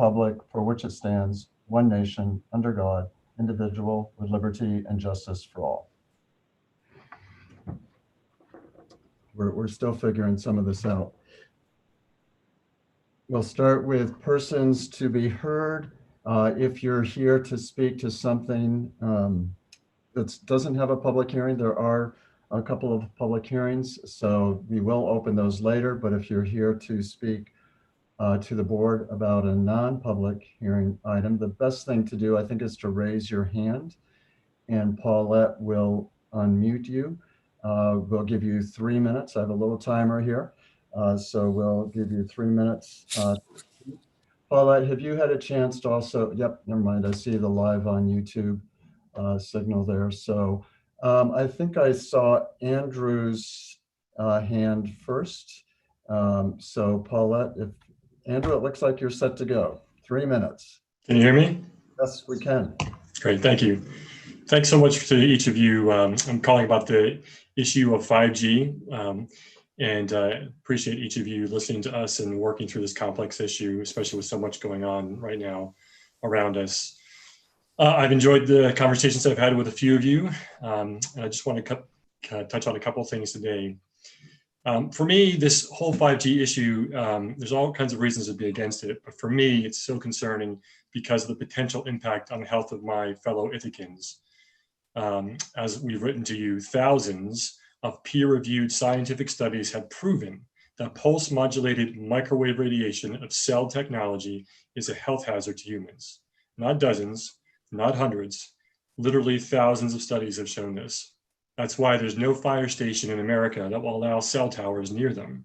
republic for which it stands, one nation, under God, indivisible, with liberty and justice for all. We're still figuring some of this out. We'll start with persons to be heard. If you're here to speak to something that doesn't have a public hearing, there are a couple of public hearings, so we will open those later. But if you're here to speak to the board about a non-public hearing item, the best thing to do, I think, is to raise your hand, and Paulette will unmute you. We'll give you 3 minutes. I have a little timer here, so we'll give you 3 minutes. Paulette, have you had a chance to also, yep, never mind, I see the live on YouTube signal there. So I think I saw Andrew's hand first. So Paulette, if Andrew, it looks like you're set to go. 3 minutes. Can you hear me? Yes, we can. Great, thank you. Thanks so much to each of you. I'm calling about the issue of 5G, and appreciate each of you listening to us and working through this complex issue, especially with so much going on right now around us. I've enjoyed the conversations I've had with a few of you, and I just want to touch on a couple of things today. For me, this whole 5G issue, there's all kinds of reasons to be against it, but for me, it's so concerning because of the potential impact on the health of my fellow Ithacans. As we've written to you, thousands of peer-reviewed scientific studies have proven that pulse-modulated microwave radiation of cell technology is a health hazard to humans. Not dozens, not hundreds, literally thousands of studies have shown this. That's why there's no fire station in America that will allow cell towers near them.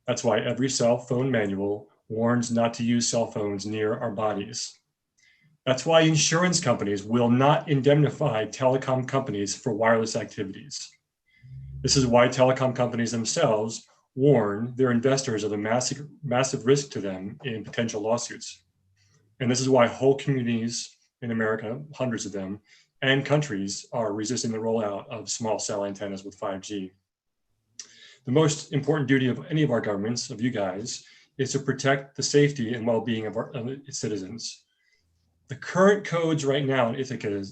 That's why every cell phone manual warns not to use cell phones near our bodies. That's why insurance companies will not indemnify telecom companies for wireless activities. This is why telecom companies themselves warn their investors of the massive risk to them in potential lawsuits. And this is why whole communities in America, hundreds of them, and countries are resisting the rollout of small cell antennas with 5G. The most important duty of any of our governments, of you guys, is to protect the safety and well-being of its citizens. The current codes right now in Ithaca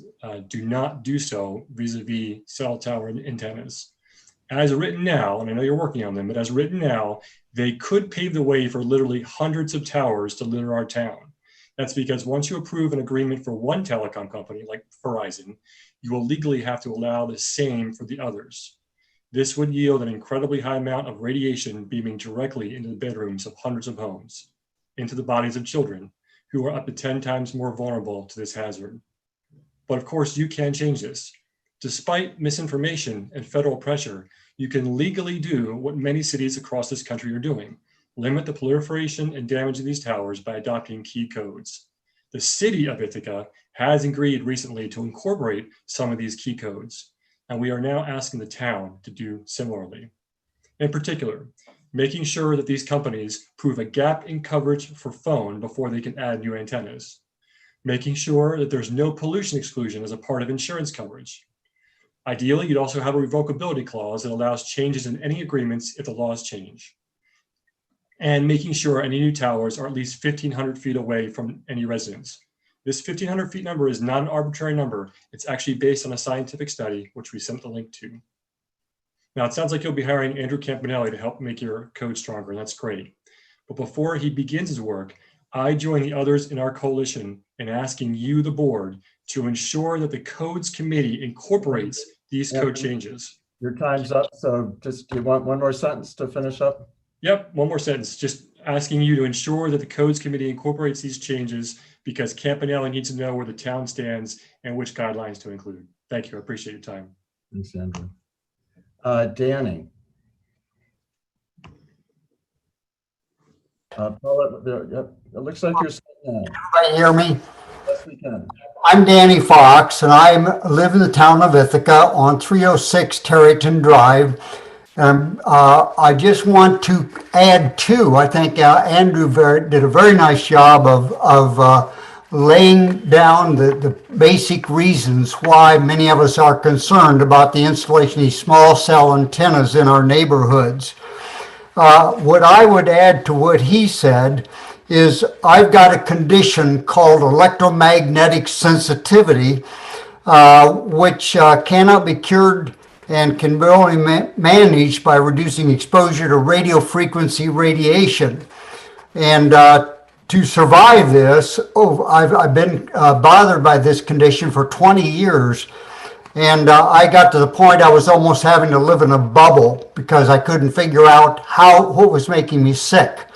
do not do so vis-a-vis cell tower antennas. As written now, and I know you're working on them, but as written now, they could pave the way for literally hundreds of towers to litter our town. That's because once you approve an agreement for one telecom company, like Verizon, you will legally have to allow the same for the others. This would yield an incredibly high amount of radiation beaming directly into the bedrooms of hundreds of homes, into the bodies of children, who are up to 10 times more vulnerable to this hazard. But of course, you can change this. Despite misinformation and federal pressure, you can legally do what many cities across this country are doing: limit the proliferation and damage of these towers by adopting key codes. The city of Ithaca has agreed recently to incorporate some of these key codes, and we are now asking the town to do similarly. In particular, making sure that these companies prove a gap in coverage for phone before they can add new antennas, making sure that there's no pollution exclusion as a part of insurance coverage. Ideally, you'd also have a revocability clause that allows changes in any agreements if the laws change, and making sure any new towers are at least 1,500 feet away from any residence. This 1,500 feet number is not an arbitrary number. It's actually based on a scientific study, which we sent the link to. Now, it sounds like you'll be hiring Andrew Campanelli to help make your code stronger, and that's great. But before he begins his work, I join the others in our coalition in asking you, the board, to ensure that the codes committee incorporates these code changes. Your time's up, so just, do you want one more sentence to finish up? Yep, one more sentence. Just asking you to ensure that the codes committee incorporates these changes, because Campanelli needs to know where the town stands and which guidelines to include. Thank you, I appreciate your time. Thanks, Andrew. Danny. Yep, it looks like you're saying that. Everybody hear me? Yes, we can. I'm Danny Fox, and I live in the town of Ithaca on 306 Terryton Drive. I just want to add to, I think Andrew did a very nice job of laying down the basic reasons why many of us are concerned about the installation of these small cell antennas in our neighborhoods. What I would add to what he said is I've got a condition called electromagnetic sensitivity, which cannot be cured and can be only managed by reducing exposure to radio frequency radiation. And to survive this, I've been bothered by this condition for 20 years. And I got to the point I was almost having to live in a bubble because I couldn't figure out what was making me sick.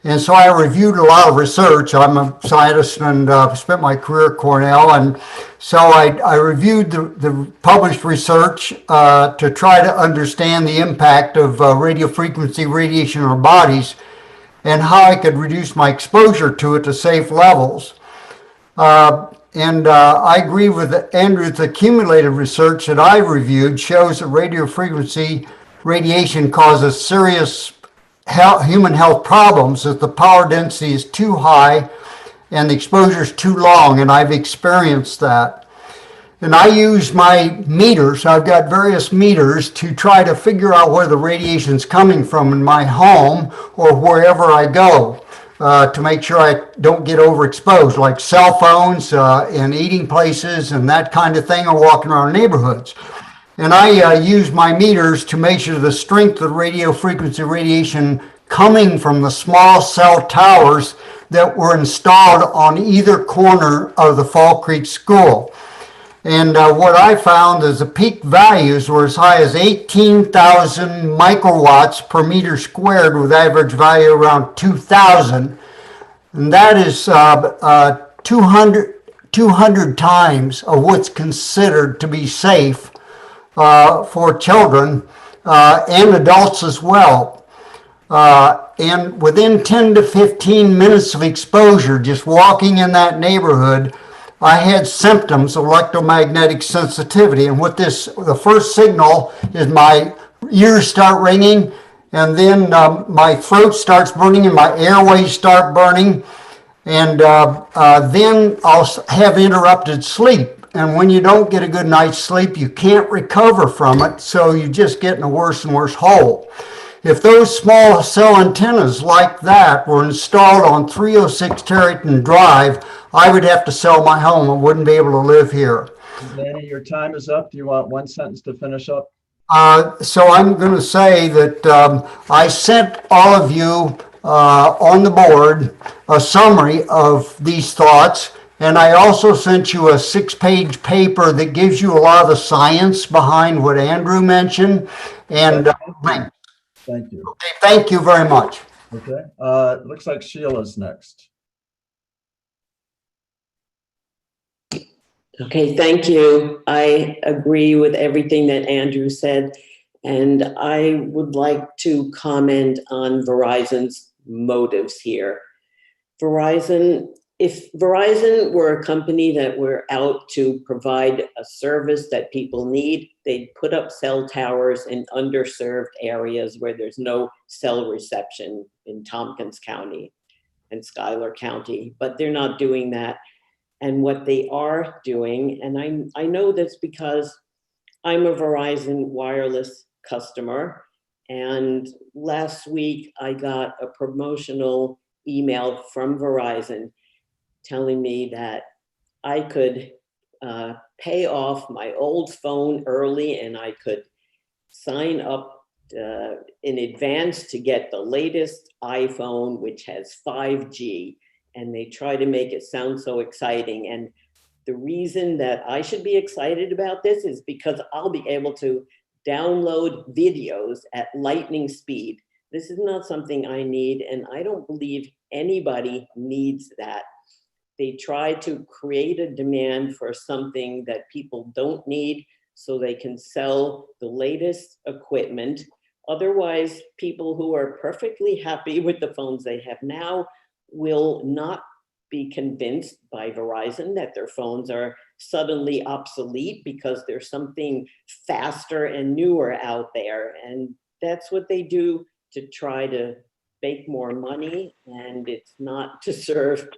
And so I reviewed a lot of research. I'm a scientist and spent my career at Cornell. And so I reviewed the published research to try to understand the impact of radio frequency radiation in our bodies and how I could reduce my exposure to it to safe levels. I agree with Andrew. The accumulated research that I reviewed shows that radio frequency radiation causes serious human health problems if the power density is too high and the exposure is too long, and I've experienced that. And I use my meters. I've got various meters to try to figure out where the radiation is coming from in my home or wherever I go to make sure I don't get overexposed, like cell phones and eating places and that kind of thing, or walking around neighborhoods. And I use my meters to measure the strength of radio frequency radiation coming from the small cell towers that were installed on either corner of the Fall Creek School. And what I found is the peak values were as high as 18,000 microwatts per meter squared, with average value around 2,000. And that is 200 times of what's considered to be safe for children and adults as well. And within 10 to 15 minutes of exposure, just walking in that neighborhood, I had symptoms of electromagnetic sensitivity. And the first signal is my ears start ringing, and then my throat starts burning and my airways start burning. And then I'll have interrupted sleep. And when you don't get a good night's sleep, you can't recover from it. So you just get in a worse and worse hole. If those small cell antennas like that were installed on 306 Tarryton Drive, I would have to sell my home. I wouldn't be able to live here. Danny, your time is up. Do you want one sentence to finish up? So I'm going to say that I sent all of you on the board a summary of these thoughts. And I also sent you a 6-page paper that gives you a lot of the science behind what Andrew mentioned. And thank you. Okay, thank you very much. Okay. Looks like Sheila's next. Okay, thank you. I agree with everything that Andrew said, and I would like to comment on Verizon's motives here. If Verizon were a company that were out to provide a service that people need, they'd put up cell towers in underserved areas where there's no cell reception in Tompkins County and Schuyler County, but they're not doing that. And what they are doing, and I know this because I'm a Verizon wireless customer, and last week I got a promotional email from Verizon telling me that I could pay off my old phone early and I could sign up in advance to get the latest iPhone, which has 5G. And they try to make it sound so exciting. And the reason that I should be excited about this is because I'll be able to download videos at lightning speed. This is not something I need, and I don't believe anybody needs that. They try to create a demand for something that people don't need so they can sell the latest equipment. Otherwise, people who are perfectly happy with the phones they have now will not be convinced by Verizon that their phones are suddenly obsolete because there's something faster and newer out there. And that's what they do to try to make more money, and it's not to serve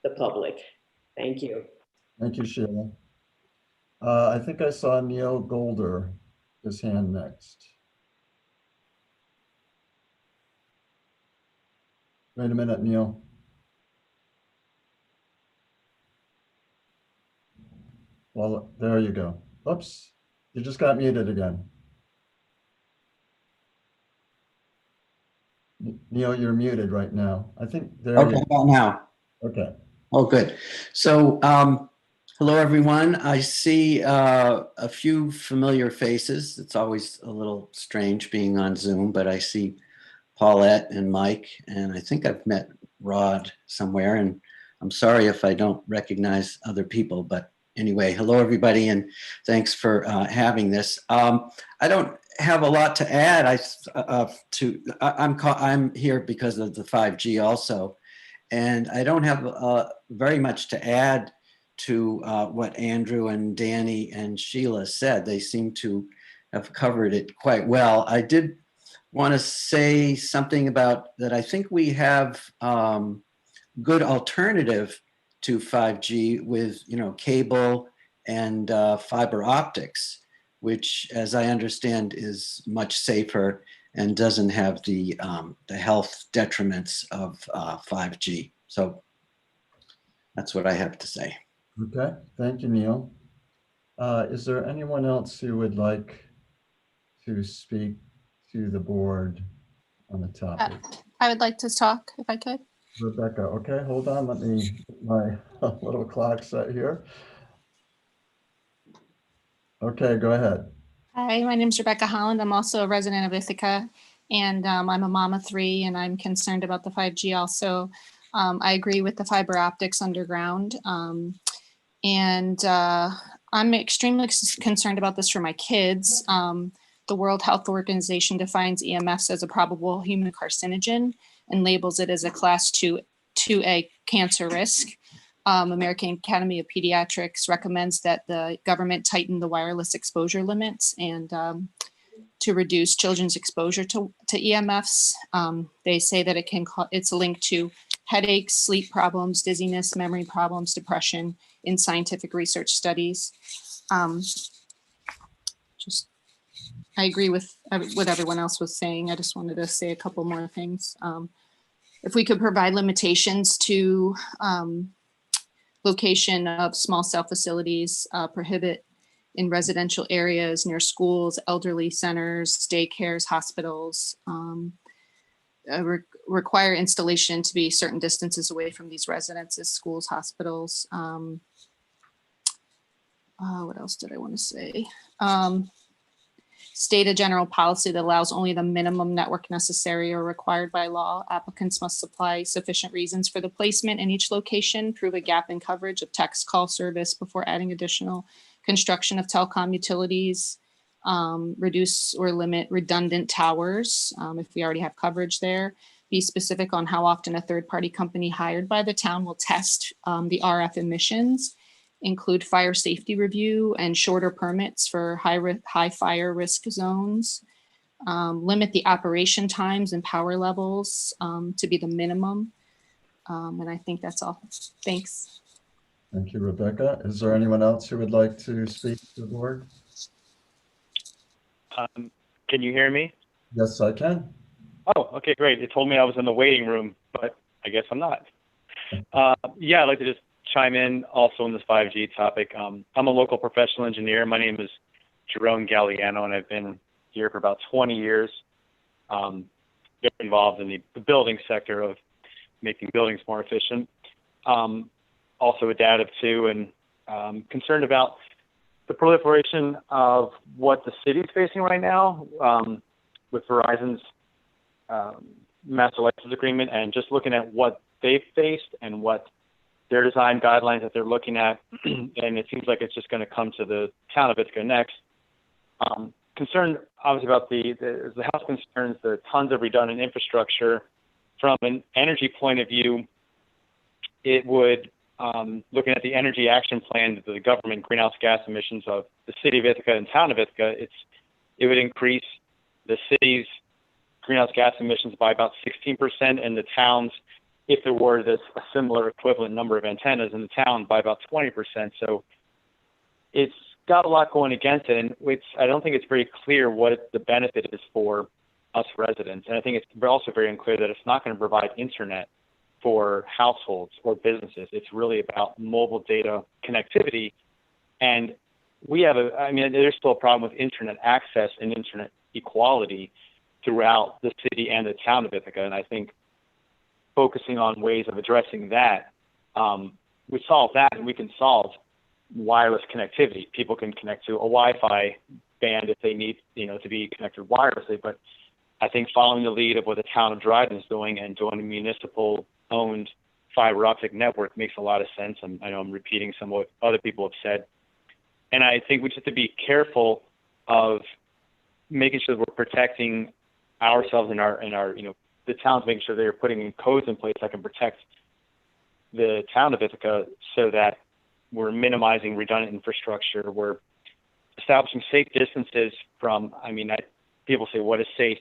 the public. Thank you. Thank you, Sheila. I think I saw Neil Golder, his hand next. Wait a minute, Neil. Well, there you go. Oops, you just got muted again. Neil, you're muted right now. I think there Okay, you about now. Okay. Oh, good. So, hello, everyone. I see a few familiar faces. It's always a little strange being on Zoom, but I see Paulette and Mike, and I think I've met Rod somewhere, and I'm sorry if I don't recognize other people, but anyway, hello, everybody, and thanks for having this. I don't have a lot to add. I'm here because of the 5G also. And I don't have very much to add to what Andrew and Danny and Sheila said. They seem to have covered it quite well. I did want to say something about that. I think we have good alternative to 5G with, cable and fiber optics, which, as I understand, is much safer and doesn't have the health detriments of 5G. So that's what I have to say. Okay, thank you, Neil. Is there anyone else who would like to speak to the board on the topic? I would like to talk if I could. Rebecca, okay, hold on, let me get my little clock set here. Okay, go ahead. Hi, my name is Rebecca Holland. I'm also a resident of Ithaca, and I'm a mom of 3, and I'm concerned about the 5G also. I agree with the fiber optics underground, and I'm extremely concerned about this for my kids. The World Health Organization defines EMFs as a probable human carcinogen and labels it as a class 2A cancer risk. American Academy of Pediatrics recommends that the government tighten the wireless exposure limits and to reduce children's exposure to EMFs. They say that it's linked to headaches, sleep problems, dizziness, memory problems, depression in scientific research studies. I agree with what everyone else was saying. I just wanted to say a couple more things. If we could provide limitations to location of small cell facilities, prohibit in residential areas near schools, elderly centers, daycares, hospitals, require installation to be certain distances away from these residences, schools, hospitals. What else did I want to say? State a general policy that allows only the minimum network necessary or required by law. Applicants must supply sufficient reasons for the placement in each location, prove a gap in coverage of text call service before adding additional construction of telecom utilities, reduce or limit redundant towers if we already have coverage there. Be specific on how often a third-party company hired by the town will test the RF emissions. Include fire safety review and shorter permits for high fire risk zones. Limit the operation times and power levels to be the minimum. And I think that's all. Thanks. Thank you, Rebecca. Is there anyone else who would like to speak to the board? Can you hear me? Yes, I can. Oh, okay, great. It told me I was in the waiting room, but I guess I'm not. Yeah, I'd like to just chime in also on this 5G topic. I'm a local professional engineer. My name is Jerome Galliano, and I've been here for about 20 years. Very involved in the building sector of making buildings more efficient. Also a data too, and concerned about the proliferation of what the city's facing right now with Verizon's master license agreement, and just looking at what they've faced and what their design guidelines that they're looking at, and it seems like it's just going to come to the town of Ithaca next. Concerned, obviously, about the house concerns, the tons of redundant infrastructure. From an energy point of view, it would, looking at the energy action plan, the government greenhouse gas emissions of the city of Ithaca and town of Ithaca, it would increase the city's greenhouse gas emissions by about 16%, and the town's, if there were a similar equivalent number of antennas in the town, by about 20%. So it's got a lot going against it, and I don't think it's very clear what the benefit is for us residents. And I think it's also very unclear that it's not going to provide internet for households or businesses. It's really about mobile data connectivity. And we have there's still a problem with internet access and internet equality throughout the city and the town of Ithaca. And I think focusing on ways of addressing that, we solve that, and we can solve wireless connectivity. People can connect to a Wi-Fi band if they need, to be connected wirelessly. But I think following the lead of what the town of Dryden is doing and doing a municipal-owned fiber optic network makes a lot of sense. I know I'm repeating some of what other people have said. And I think we just have to be careful of making sure that we're protecting ourselves and our the town's making sure they're putting in codes in place that can protect the town of Ithaca so that we're minimizing redundant infrastructure. We're establishing safe distances from, people say, what is safe?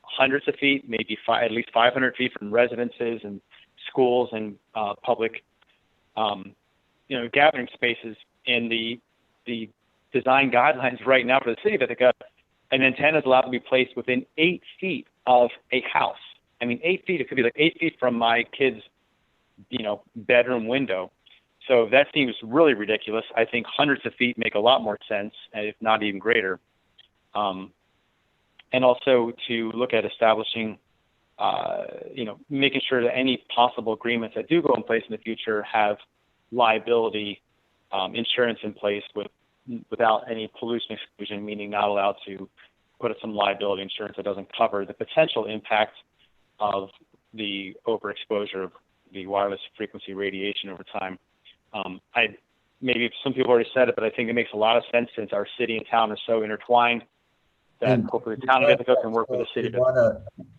Hundreds of feet, maybe at least 500 feet from residences and schools and public, gathering spaces. In the design guidelines right now for the city of Ithaca, an antenna is allowed to be placed within 8 feet of a house. 8 feet, it could be like 8 feet from my kid's, bedroom window. So that seems really ridiculous. I think hundreds of feet make a lot more sense, if not even greater. And also to look at establishing, making sure that any possible agreements that do go in place in the future have liability insurance in place without any pollution exclusion, meaning not allowed to put some liability insurance that doesn't cover the potential impact of the overexposure of the wireless frequency radiation over time. Maybe some people already said it, but I think it makes a lot of sense since our city and town are so intertwined that And hopefully the town of Ithaca can work with the city.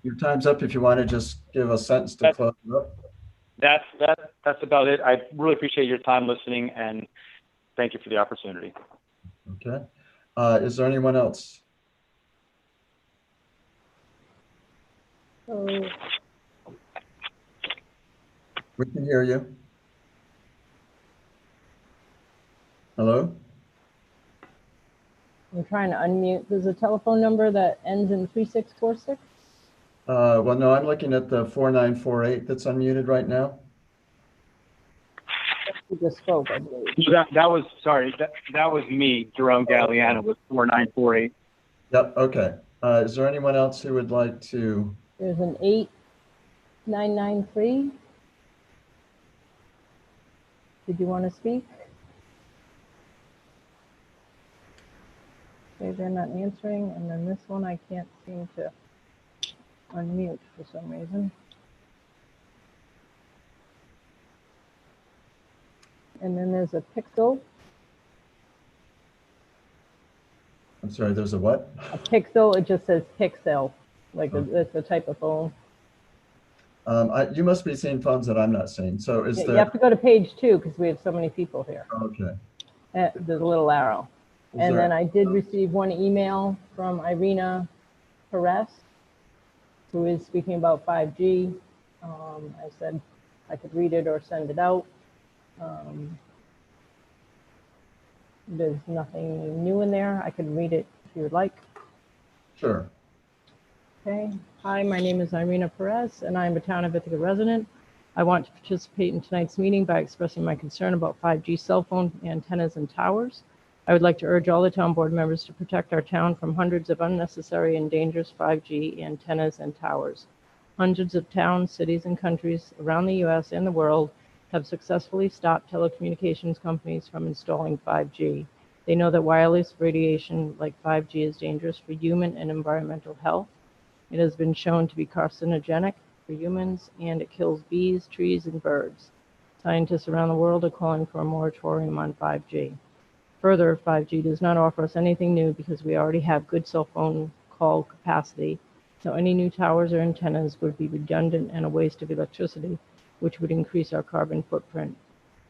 Your time's up. If you want to just give a sentence to close it up. That's about it. I really appreciate your time listening, and thank you for the opportunity. Okay. Is there anyone else? We can hear you. Hello? I'm trying to unmute. There's a telephone number that ends in 3646. Well, no, I'm looking at the 4948 that's unmuted right now. You just spoke, I believe. That was me, Jerome Galliano, with 4948. Yep. Okay. Is there anyone else who would like to? There's an 8993. Did you want to speak? Okay, they're not answering. And then this one, I can't seem to unmute for some reason. And then there's a Pixel. I'm sorry, there's a what? A Pixel, it just says Pixel, like it's a type of phone. You must be seeing phones that I'm not seeing. So is You there? have to go to page 2 because we have so many people here. Okay. There's a little arrow. And then I did receive one email from Irina Perez, who is speaking about 5G. I said I could read it or send it out. There's nothing new in there. I can read it if you would like. Sure. Okay. Hi, my name is Irina Perez, and I'm a town of Ithaca resident. I want to participate in tonight's meeting by expressing my concern about 5G cell phone antennas and towers. I would like to urge all the town board members to protect our town from hundreds of unnecessary and dangerous 5G antennas and towers. Hundreds of towns, cities, and countries around the U.S. and the world have successfully stopped telecommunications companies from installing 5G. They know that wireless radiation like 5G is dangerous for human and environmental health. It has been shown to be carcinogenic for humans, and it kills bees, trees, and birds. Scientists around the world are calling for a moratorium on 5G. Further, 5G does not offer us anything new because we already have good cell phone call capacity, so any new towers or antennas would be redundant and a waste of electricity, which would increase our carbon footprint.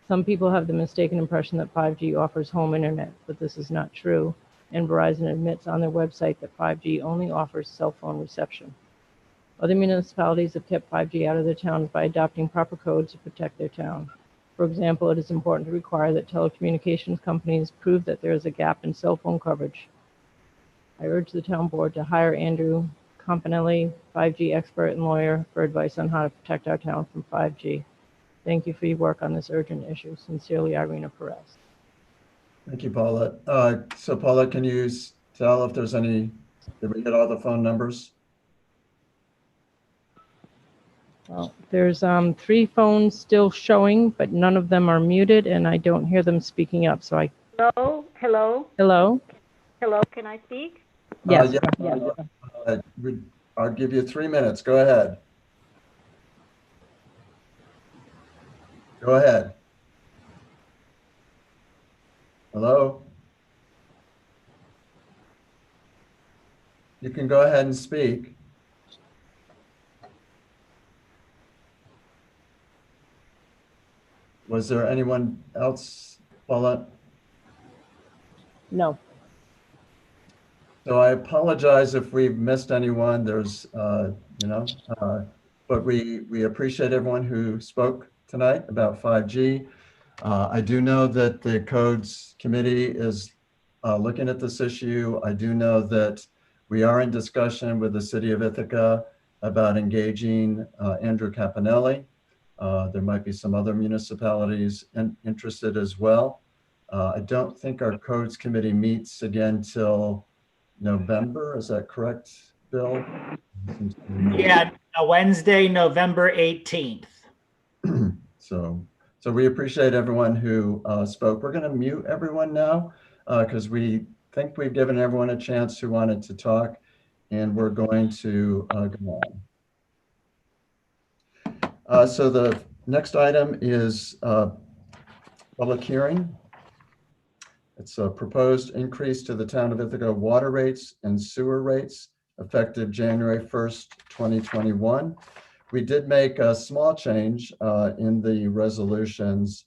Some people have the mistaken impression that 5G offers home internet, but this is not true, and Verizon admits on their website that 5G only offers cell phone reception. Other municipalities have kept 5G out of their towns by adopting proper codes to protect their town. For example, it is important to require that telecommunications companies prove that there is a gap in cell phone coverage. I urge the town board to hire Andrew Campanelli, 5G expert and lawyer, for advice on how to protect our town from 5G. Thank you for your work on this urgent issue. Sincerely, Irina Perez. Thank you, Paulette. So Paulette, can you tell if there's any, did we get all the phone numbers? Well, there's 3 phones still showing, but none of them are muted, and I don't hear them speaking up. So I. Hello, hello, Hello. hello. Can I speak? Yes. I'll give you 3 minutes. Go ahead. Go ahead. Hello? You can go ahead and speak. Was there anyone else, Paula? No. So I apologize if we've missed anyone. There's, but we appreciate everyone who spoke tonight about 5G. I do know that the Codes Committee is looking at this issue. I do know that we are in discussion with the City of Ithaca about engaging Andrew Campanelli. There might be some other municipalities interested as well. I don't think our Codes Committee meets again till November. Is that correct, Bill? Yeah, Wednesday, November 18th. So we appreciate everyone who spoke. We're going to mute everyone now because we think we've given everyone a chance who wanted to talk, and we're going to go on. So the next item is public hearing. It's a proposed increase to the town of Ithaca water rates and sewer rates effective January 1st, 2021. We did make a small change in the resolutions.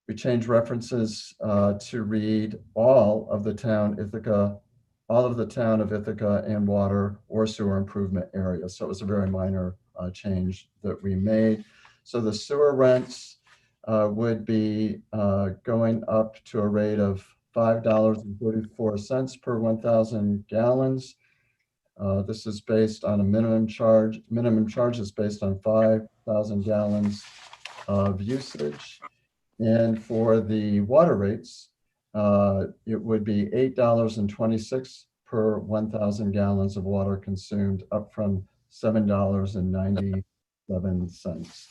We changed references to read all of the town of Ithaca and water or sewer improvement areas. So it was a very minor change that we made. So the sewer rents would be going up to a rate of $5.34 per 1,000 gallons. This is based on a minimum charge. Minimum charge is based on 5,000 gallons of usage. And for the water rates, it would be $8.26 per 1,000 gallons of water consumed, up from $7.97.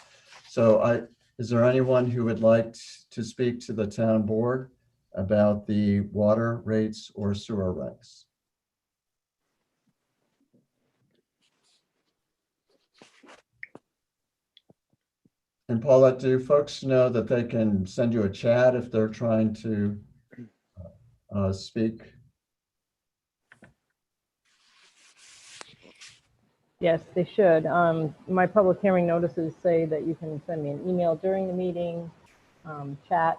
So is there anyone who would like to speak to the town board about the water rates or sewer rates? And Paulette, do folks know that they can send you a chat if they're trying to speak? Yes, they should. My public hearing notices say that you can send me an email during the meeting, chat.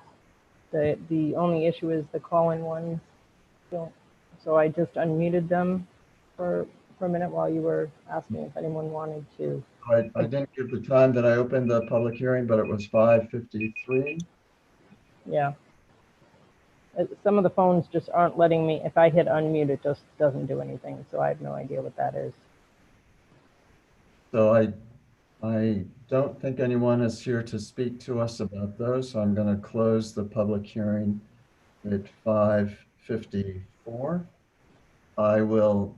The only issue is the call-in ones. So I just unmuted them for a minute while you were asking if anyone wanted to. I didn't give the time that I opened the public hearing, but it was 5:53. Yeah. Some of the phones just aren't letting me. If I hit unmute, it just doesn't do anything. So I have no idea what that is. So I don't think anyone is here to speak to us about those. So I'm going to close the public hearing at 5:54. I will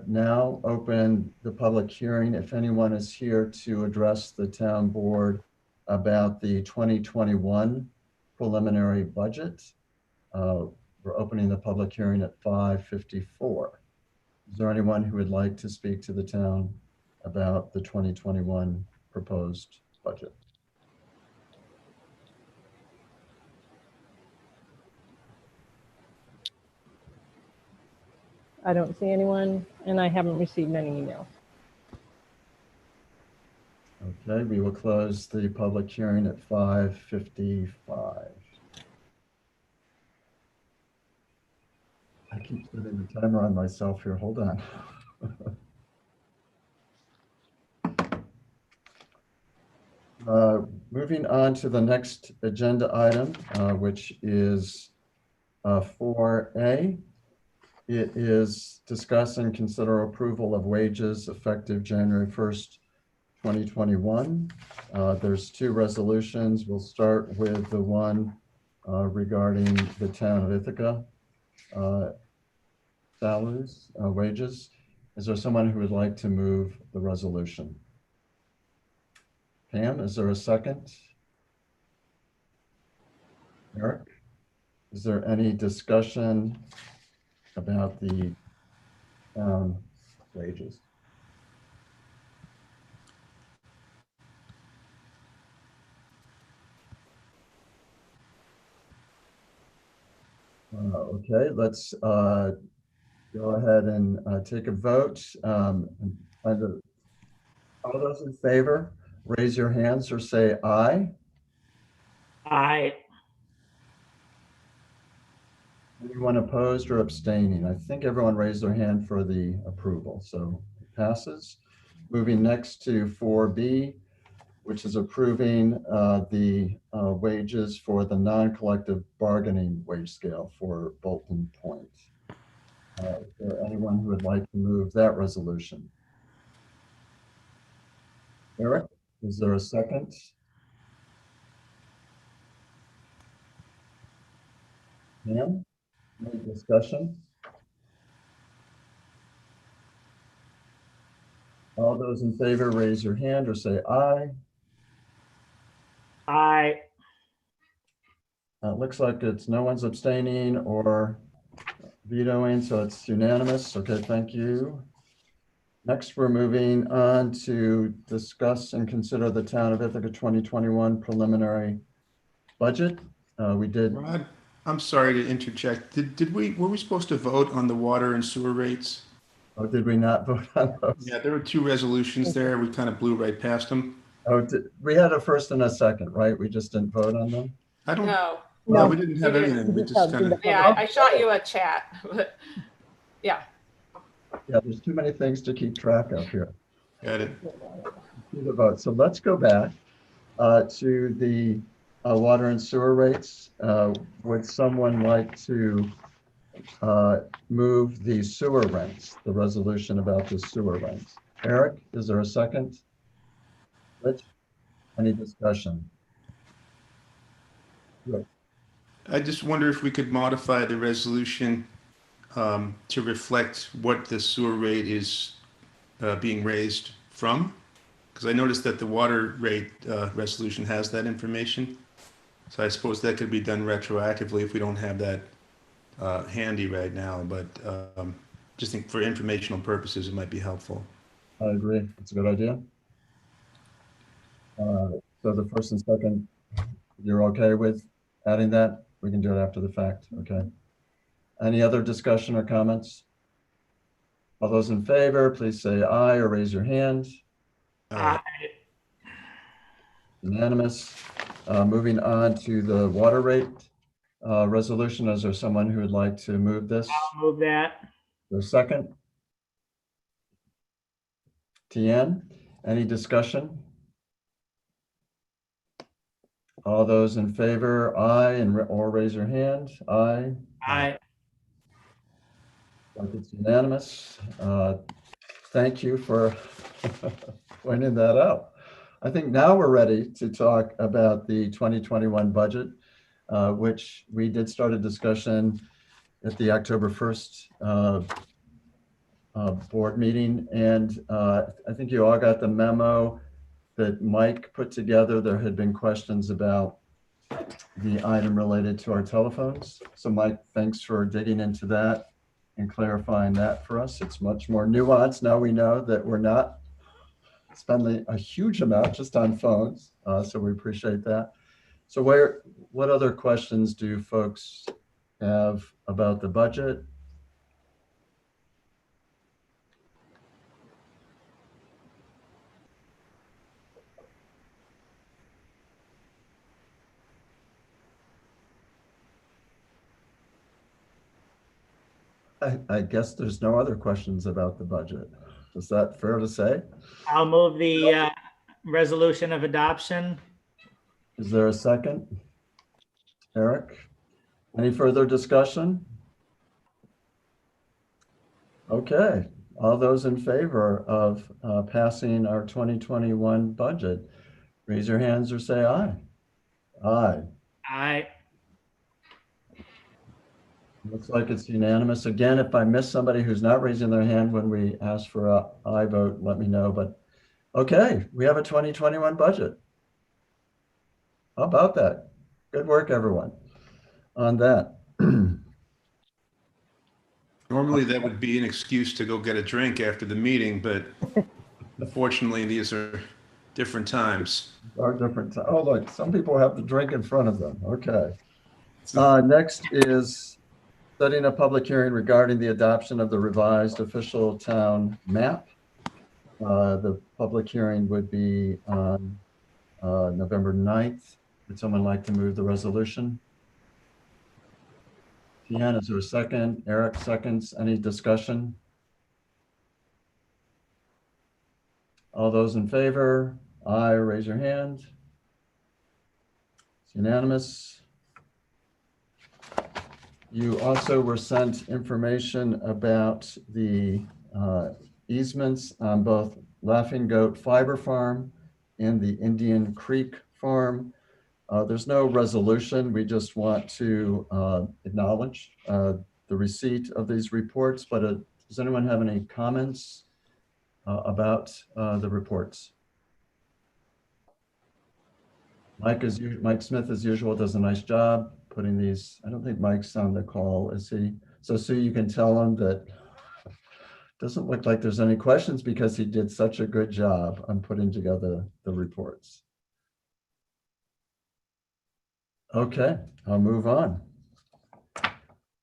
now open the public hearing. If anyone is here to address the town board about the 2021 preliminary budget, we're opening the public hearing at 5:54. Is there anyone who would like to speak to the town about the 2021 proposed budget? I don't see anyone, and I haven't received any emails. Okay, we will close the public hearing at 5:55. I keep setting the timer on myself here. Hold on. Moving on to the next agenda item, which is 4A, it is discuss and consider approval of wages effective January 1st, 2021. There's two resolutions. We'll start with the one regarding the town of Ithaca salaries, wages. Is there someone who would like to move the resolution? Pam, is there a second? Eric, is there any discussion about the wages? Okay, let's go ahead and take a vote. All those in favor, raise your hands or say aye. Aye. Anyone opposed or abstaining? I think everyone raised their hand for the approval, so it passes. Moving next to 4B, which is approving the wages for the non-collective bargaining wage scale for Bolton Point. Is there anyone who would like to move that resolution? Eric, is there a second? Pam, any discussion? All those in favor, raise your hand or say aye. Aye. Looks like it's no one's abstaining or vetoing, so it's unanimous. Okay, thank you. Next, we're moving on to discuss and consider the Town of Ithaca 2021 preliminary budget. We did. Rod, I'm sorry to interject. Were we supposed to vote on the water and sewer rates? Oh, did we not vote on those? Yeah, there were two resolutions there. We kind of blew right past them. Oh, we had a first and a second, right? We just didn't vote on them? I don't, No, no, we didn't have we didn't. anything. We just kind of, yeah, I shot you a chat, but yeah. Yeah, there's too many things to keep track of here. got it. The vote. So let's go back to the water and sewer rates. Would someone like to move the sewer rents, the resolution about the sewer rents? Eric, is there a second? Rich, any discussion? Good. I just wonder if we could modify the resolution to reflect what the sewer rate is being raised from. Because I noticed that the water rate resolution has that information. So I suppose that could be done retroactively if we don't have that handy right now, but just think for informational purposes, it might be helpful. I agree. It's a good idea. So the first and second, you're okay with adding that? We can do it after the fact. Okay. Any other discussion or comments? All those in favor, please say aye or raise your hand. Aye. Unanimous. Moving on to the water rate resolution. Is there someone who would like to move this? I'll move that. The second? Tian, any discussion? All those in favor, aye, or raise your hand. Aye. Aye. Like it's unanimous. Thank you for pointing that out. I think now we're ready to talk about the 2021 budget, which we did start a discussion at the October 1st board meeting. And I think you all got the memo that Mike put together. There had been questions about the item related to our telephones. So Mike, thanks for digging into that and clarifying that for us. It's much more nuanced. Now we know that we're not spending a huge amount just on phones. So we appreciate that. So what other questions do folks have about the budget? I guess there's no other questions about the budget. Is that fair to say? I'll move the resolution of adoption. Is there a second? Eric, any further discussion? Okay, all those in favor of passing our 2021 budget, raise your hands or say aye. Aye. Aye. Looks like it's unanimous. Again, if I miss somebody who's not raising their hand when we ask for a aye vote, let me know. But okay, we have a 2021 budget. How about that? Good work, everyone, on that. Normally, that would be an excuse to go get a drink after the meeting, but unfortunately, these are different times. Are different. Oh, look, some people have the drink in front of them. Okay. Next is setting a public hearing regarding the adoption of the revised official town map. The public hearing would be on November 9th. Would someone like to move the resolution? Tian, is there a second? Eric seconds. Any discussion? All those in favor? Aye, raise your hand. It's unanimous. You also were sent information about the easements on both Laughing Goat Fiber Farm and the Indian Creek Farm. There's no resolution. We just want to acknowledge the receipt of these reports, but does anyone have any comments about the reports? Mike Smith, as usual, does a nice job putting these. I don't think Mike's on the call, is he? So Sue, you can tell him that doesn't look like there's any questions because he did such a good job on putting together the reports. Okay, I'll move on.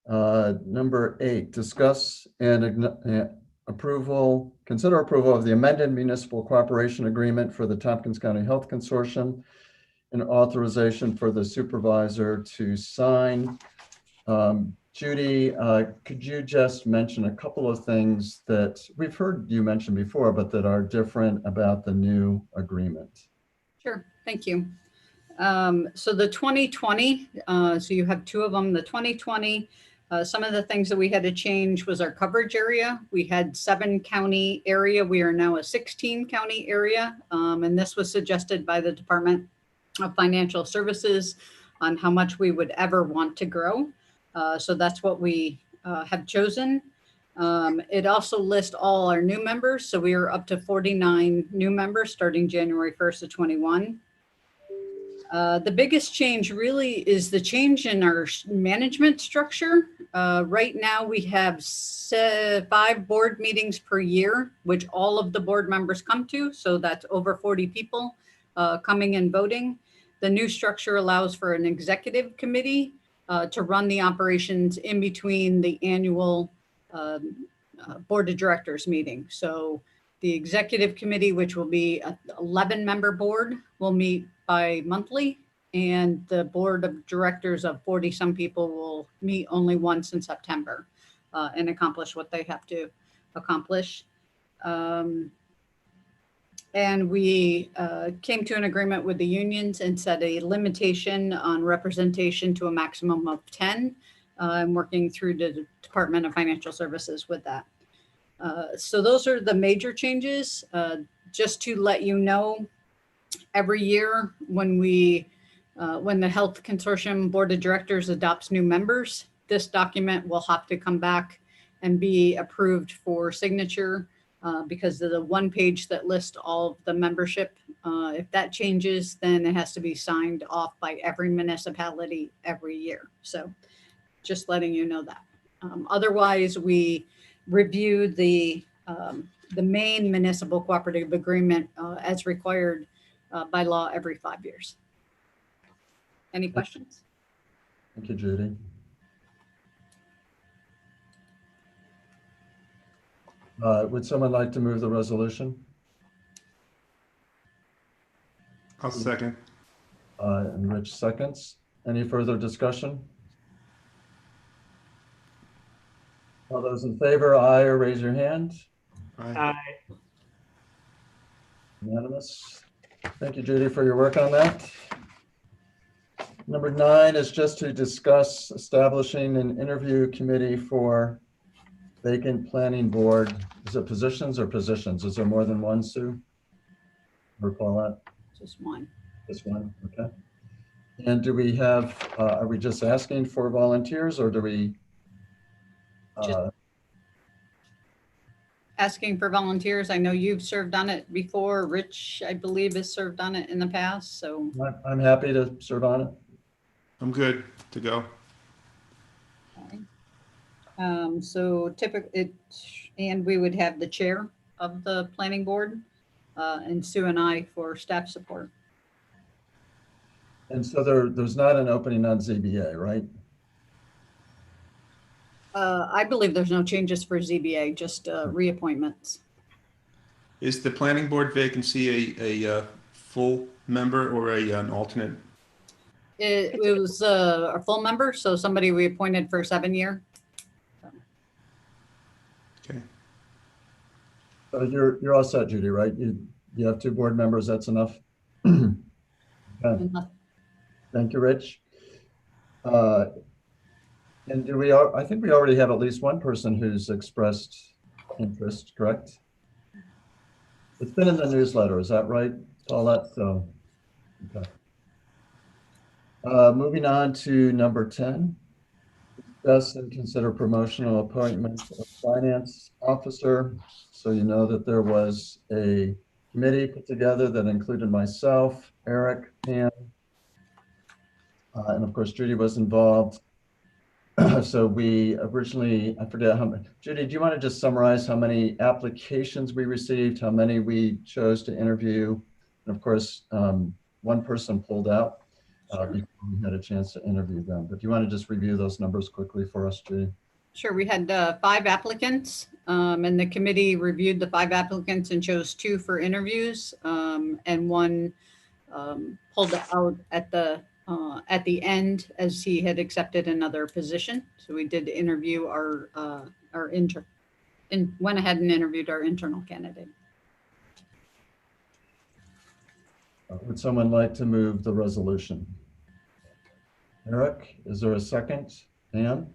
Number 8, discuss and consider approval of the amended municipal cooperation agreement for the Tompkins County Health Consortium and authorization for the supervisor to sign. Judy, could you just mention a couple of things that we've heard you mention before, but that are different about the new agreement? Sure, thank you. So the 2020, so you have two of them, the 2020, some of the things that we had to change was our coverage area. We had 7 county area. We are now a 16 county area. And this was suggested by the Department of Financial Services on how much we would ever want to grow. So that's what we have chosen. It also lists all our new members. So we are up to 49 new members starting January 1st of 21. The biggest change really is the change in our management structure. Right now we have 5 board meetings per year, which all of the board members come to. So that's over 40 people coming and voting. The new structure allows for an executive committee to run the operations in between the annual board of directors meeting. So the executive committee, which will be an 11-member board, will meet bi-monthly, and the board of directors of 40 some people will meet only once in September and accomplish what they have to accomplish. And we came to an agreement with the unions and set a limitation on representation to a maximum of 10. I'm working through the Department of Financial Services with that. So those are the major changes. Just to let you know, every year when the Health Consortium Board of Directors adopts new members, this document will have to come back and be approved for signature because of the one page that lists all of the membership. If that changes, then it has to be signed off by every municipality every year. So just letting you know that. Otherwise, we review the main municipal cooperative agreement as required by law every 5 years. Any questions? Thank you, Judy. Would someone like to move the resolution? I'll second. And Rich seconds. Any further discussion? All those in favor, aye, or raise your hand. Aye. Unanimous. Thank you, Judy, for your work on that. Number 9 is just to discuss establishing an interview committee for vacant planning board, is it positions or positions? Is there more than one, Sue? Or Paulette? Just one. Just one, okay. And do we have, are we just asking for volunteers or do we? Asking for volunteers. I know you've served on it before. Rich, I believe, has served on it in the past, so. I'm happy to serve on it. I'm good to go. So typically, and we would have the chair of the planning board, and Sue and I for staff support. And so there's not an opening on ZBA, right? I believe there's no changes for ZBA, just reappointments. Is the planning board vacancy a full member or an alternate? It was a full member, so somebody we appointed for 7 year. Okay. So you're all set, Judy, right? You have 2 board members, that's enough? Okay. Thank you, Rich. And I think we already have at least one person who's expressed interest, correct? It's been in the newsletter, is that right, Paulette? So, okay. Moving on to number 10. Discuss and consider promotional appointment of finance officer. So you know that there was a committee put together that included myself, Eric, Pam, and of course Judy was involved. So we originally, I forget how many, Judy, do you want to just summarize how many applications we received, how many we chose to interview? And of course, one person pulled out before we had a chance to interview them. But do you want to just review those numbers quickly for us, Judy? Sure, we had 5 applicants, and the committee reviewed the 5 applicants and chose 2 for interviews, and one pulled out at the end as he had accepted another position. So we did interview our intern, and went ahead and interviewed our internal candidate. Would someone like to move the resolution? Eric, is there a second? Ann,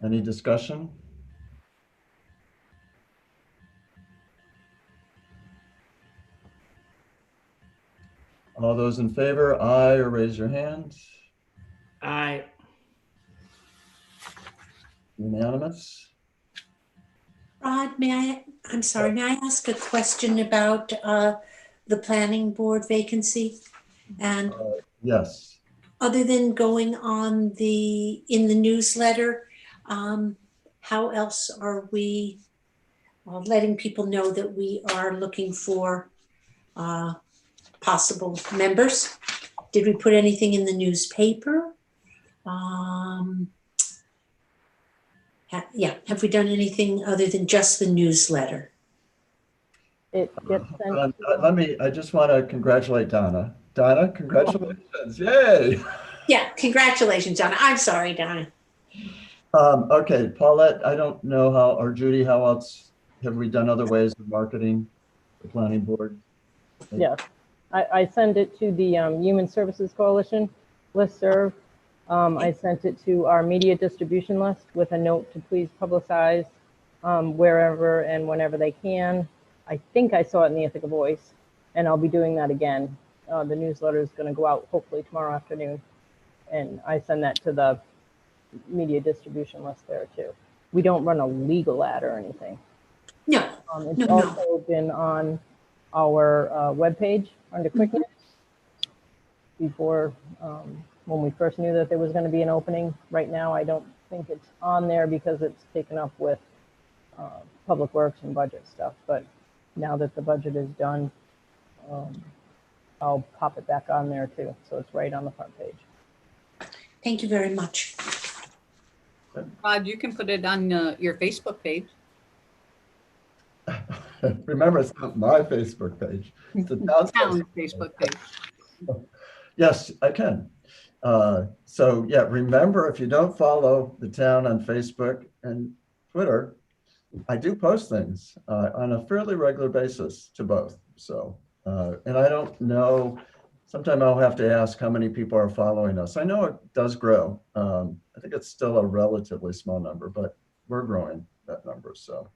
any discussion? All those in favor, aye, or raise your hand. Aye. Unanimous? Rod, I'm sorry, may I ask a question about the planning board vacancy? And Yes. other than going on in the newsletter, how else are we letting people know that we are looking for possible members? Did we put anything in the newspaper? Have we done anything other than just the newsletter? It gets sent. I just want to congratulate Donna. Donna, congratulations, yay. Yeah, congratulations, Donna. I'm sorry, Donna. Okay, Paulette, I don't know or Judy, how else have we done other ways of marketing the planning board? Yes, I send it to the Human Services Coalition listserv. I sent it to our media distribution list with a note to please publicize wherever and whenever they can. I think I saw it in the Ithaca Voice, and I'll be doing that again. The newsletter is going to go out hopefully tomorrow afternoon, and I send that to the media distribution list there too. We don't run a legal ad or anything. No. It's also been on our webpage under Quick News before when we first knew that there was going to be an opening. Right now, I don't think it's on there because it's taken up with public works and budget stuff. But now that the budget is done, I'll pop it back on there too. So it's right on the front page. Thank you very much. Rod, you can put it on your Facebook page. Remember, it's not my Facebook page. It's the town's Facebook page. Yes, I can. So yeah, remember, if you don't follow the town on Facebook and Twitter, I do post things on a fairly regular basis to both. So, and I don't know, sometime I'll have to ask how many people are following us. I know it does grow. I think it's still a relatively small number, but we're growing. that number. So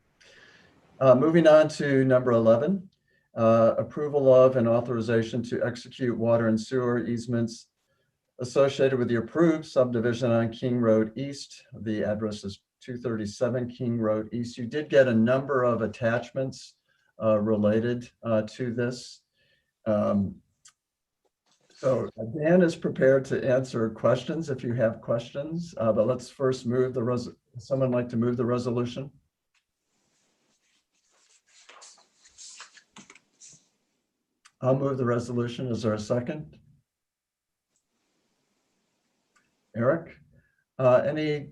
moving on to number 11, approval of and authorization to execute water and sewer easements associated with the approved subdivision on King Road East. The address is 237 King Road East. You did get a number of attachments related to this. So Dan is prepared to answer questions if you have questions, but let's first move the someone like to move the resolution? I'll move the resolution. Is there a second? Eric, any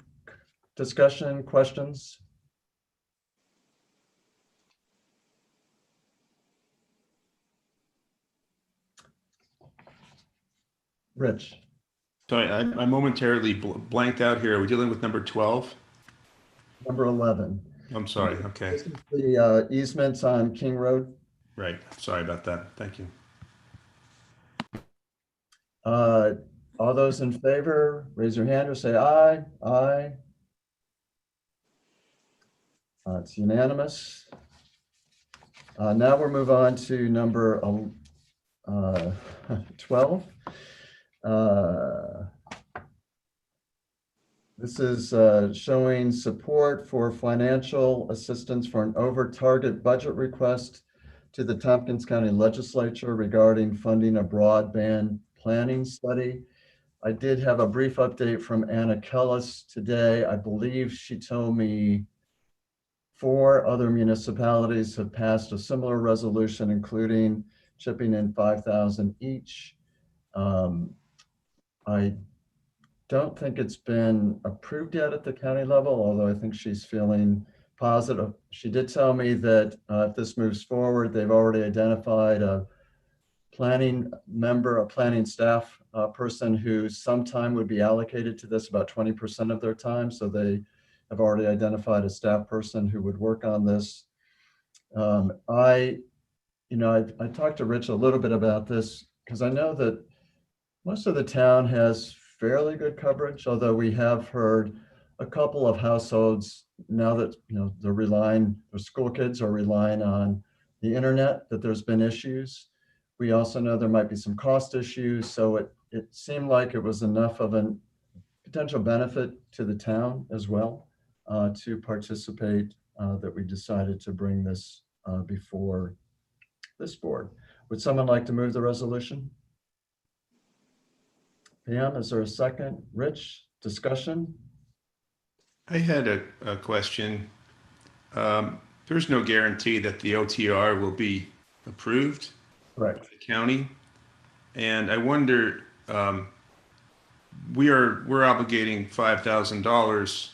discussion, questions? Rich. Sorry, I momentarily blanked out here. Are we dealing with number 12? Number 11. I'm sorry. Okay. This is the easements on King Road. Right. Sorry about that. Thank you. All those in favor, raise your hand or say aye. Aye. It's unanimous. Now we'll move on to number 12. This is showing support for financial assistance for an over-target budget request to the Tompkins County Legislature regarding funding a broadband planning study. I did have a brief update from Anna Kellis today. I believe she told me 4 other municipalities have passed a similar resolution, including chipping in $5,000 each. I don't think it's been approved yet at the county level, although I think she's feeling positive. She did tell me that if this moves forward, they've already identified a planning member, a planning staff person who sometime would be allocated to this, about 20% of their time. So they have already identified a staff person who would work on this. I talked to Rich a little bit about this because I know that most of the town has fairly good coverage, although we have heard a couple of households now that their school kids are relying on the internet, that there's been issues. We also know there might be some cost issues, so it seemed like it was enough of a potential benefit to the town as well to participate that we decided to bring this before this board. Would someone like to move the resolution? Pam, is there a second? Rich, discussion? I had a question. There's no guarantee that the OTR will be approved by the county. And I wonder, we're obligating $5,000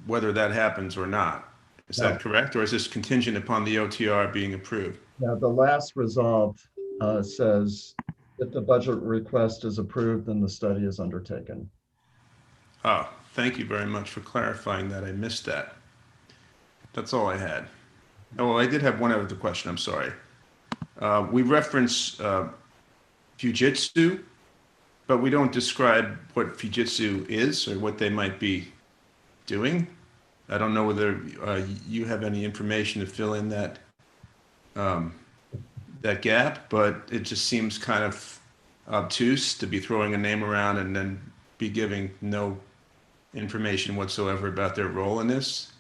whether that happens or not. Is that correct? Or is this contingent upon the OTR being approved? Yeah, the last resolve says if the budget request is approved, then the study is undertaken. Oh, thank you very much for clarifying that. I missed that. That's all I had. Oh, well, I did have one other question. I'm sorry. We reference Fujitsu, but we don't describe what Fujitsu is or what they might be doing. I don't know whether you have any information to fill in that that gap, but it just seems kind of obtuse to be throwing a name around and then be giving no information whatsoever about their role in this.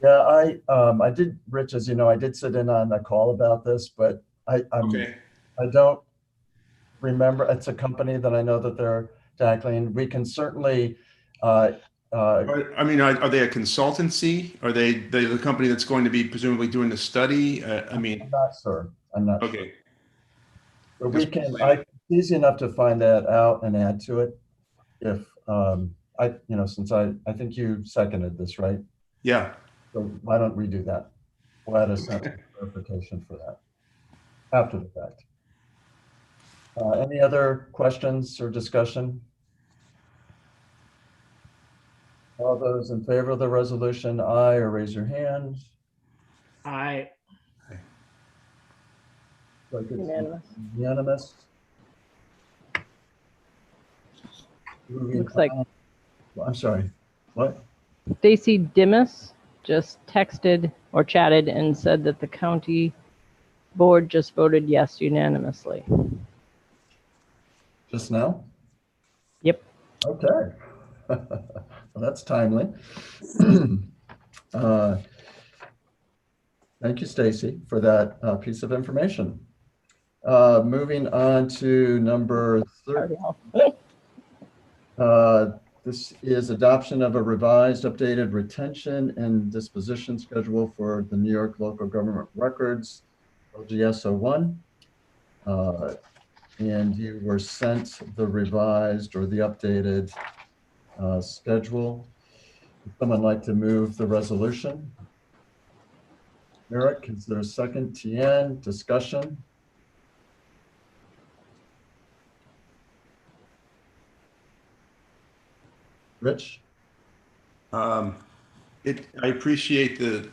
Yeah, I did, Rich, as you know, I did sit in on a call about this, but I don't remember. It's a company that I know that they're tackling. We can certainly. Are they a consultancy? Are they the company that's going to be presumably doing the study? I'm not sure. I'm not okay. Sure. But it's easy enough to find that out and add to it. If since I think you seconded this, right? Yeah. So why don't we do that? We'll add a sentence of clarification for that after the fact. Any other questions or discussion? All those in favor of the resolution, aye, or raise your hand. Aye. Unanimous. Unanimous. Looks like I'm sorry. What? Stacy Dimas just texted or chatted and said that the county board just voted yes unanimously. Just now? Yep. Okay. Well, that's timely. Thank you, Stacy, for that piece of information. Moving on to number 13. This is adoption of a revised, updated retention and disposition schedule for the New York Local Government Records, LGS 01. And you were sent the revised or the updated schedule. Would someone like to move the resolution? Eric, is there a second? Tian, discussion? Rich? I appreciate the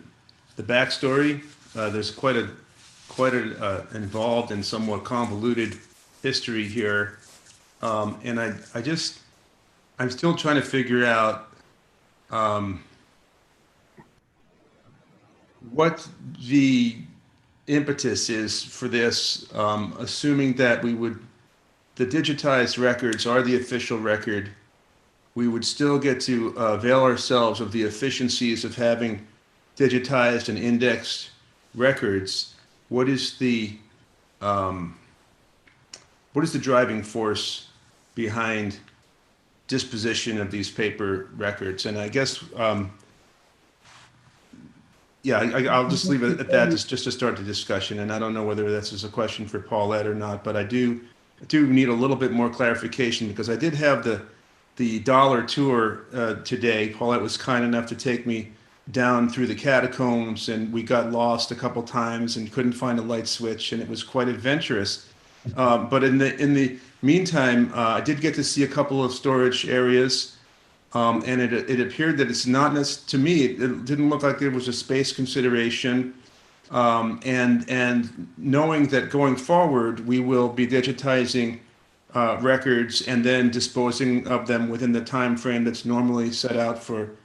backstory. There's quite a involved and somewhat convoluted history here, and I'm still trying to figure out what the impetus is for this, assuming that the digitized records are the official record. We would still get to avail ourselves of the efficiencies of having digitized and indexed records. What is the driving force behind disposition of these paper records? And I guess, I'll just leave it at that just to start the discussion. And I don't know whether this is a question for Paulette or not, but I do need a little bit more clarification, because I did have the dollar tour today. Paulette was kind enough to take me down through the catacombs, and we got lost a couple times and couldn't find a light switch, and it was quite adventurous. But in the meantime, I did get to see a couple of storage areas, and it appeared that it's not to me. It didn't look like there was a space consideration, and knowing that going forward we will be digitizing records and then disposing of them within the time frame that's normally set out for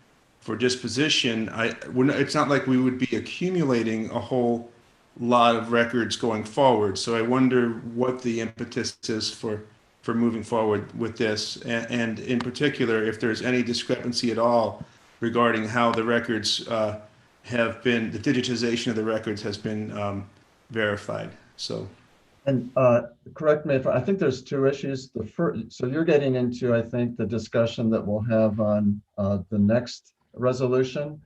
disposition. It's not like we would be accumulating a whole lot of records going forward. So I wonder what the impetus is for moving forward with this, and in particular, if there's any discrepancy at all regarding how the records the digitization of the records has been verified. So. And correct me if I think there's two issues. The first, so you're getting into, I think, the discussion that we'll have on the next resolution.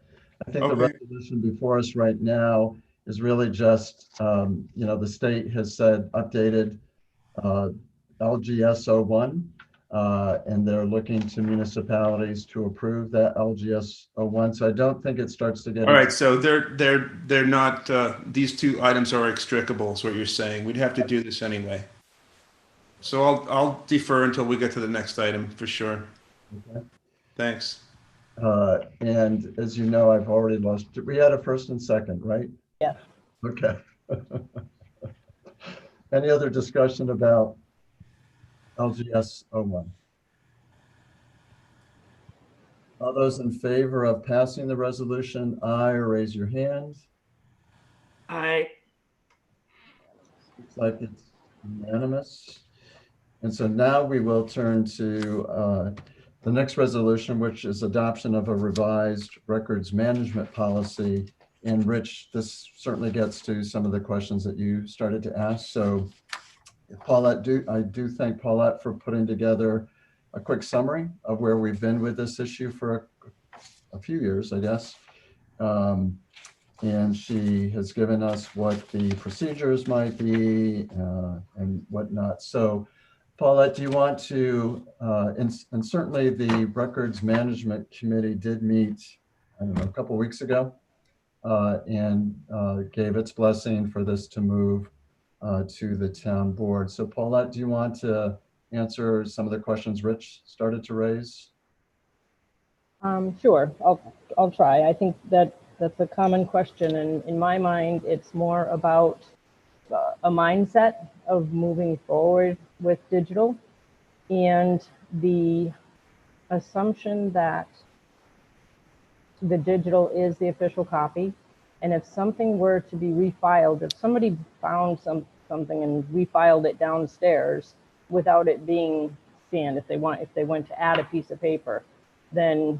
I think the resolution before us right now is really just, the state has said updated LGS 01, and they're looking to municipalities to approve that LGS 01. So I don't think it starts to get. All right, so they're not. These two items are extricable, is what you're saying. We'd have to do this anyway. So I'll defer until we get to the next item for sure. Okay. Thanks. And as you know, I've already lost. We had a first and second, right? Yeah. Okay. Any other discussion about LGS 01? All those in favor of passing the resolution, aye, or raise your hand. Aye. Looks like it's unanimous. And so now we will turn to the next resolution, which is adoption of a revised records management policy. And Rich, this certainly gets to some of the questions that you started to ask. So Paulette, I do thank Paulette for putting together a quick summary of where we've been with this issue for a few years, I guess. And she has given us what the procedures might be and whatnot. So Paulette, do you want to, and certainly the Records Management Committee did meet, I don't know, a couple of weeks ago, and gave its blessing for this to move to the town board. So Paulette, do you want to answer some of the questions Rich started to raise? Sure, I'll try. I think that's a common question, and in my mind, it's more about a mindset of moving forward with digital, and the assumption that the digital is the official copy. And if something were to be refiled, if somebody found something and refiled it downstairs without it being scanned, if they went to add a piece of paper, then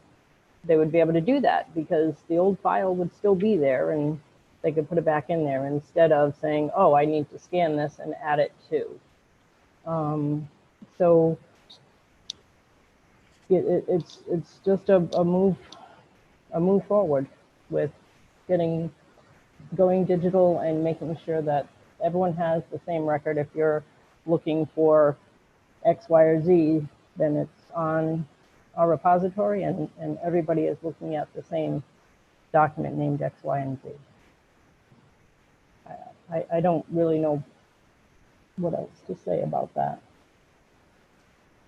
they would be able to do that because the old file would still be there and they could put it back in there instead of saying, oh, I need to scan this and add it to. So it's just a move forward with going digital and making sure that everyone has the same record. If you're looking for X, Y, or Z, then it's on our repository and everybody is looking at the same document named X, Y, and Z. I don't really know what else to say about that.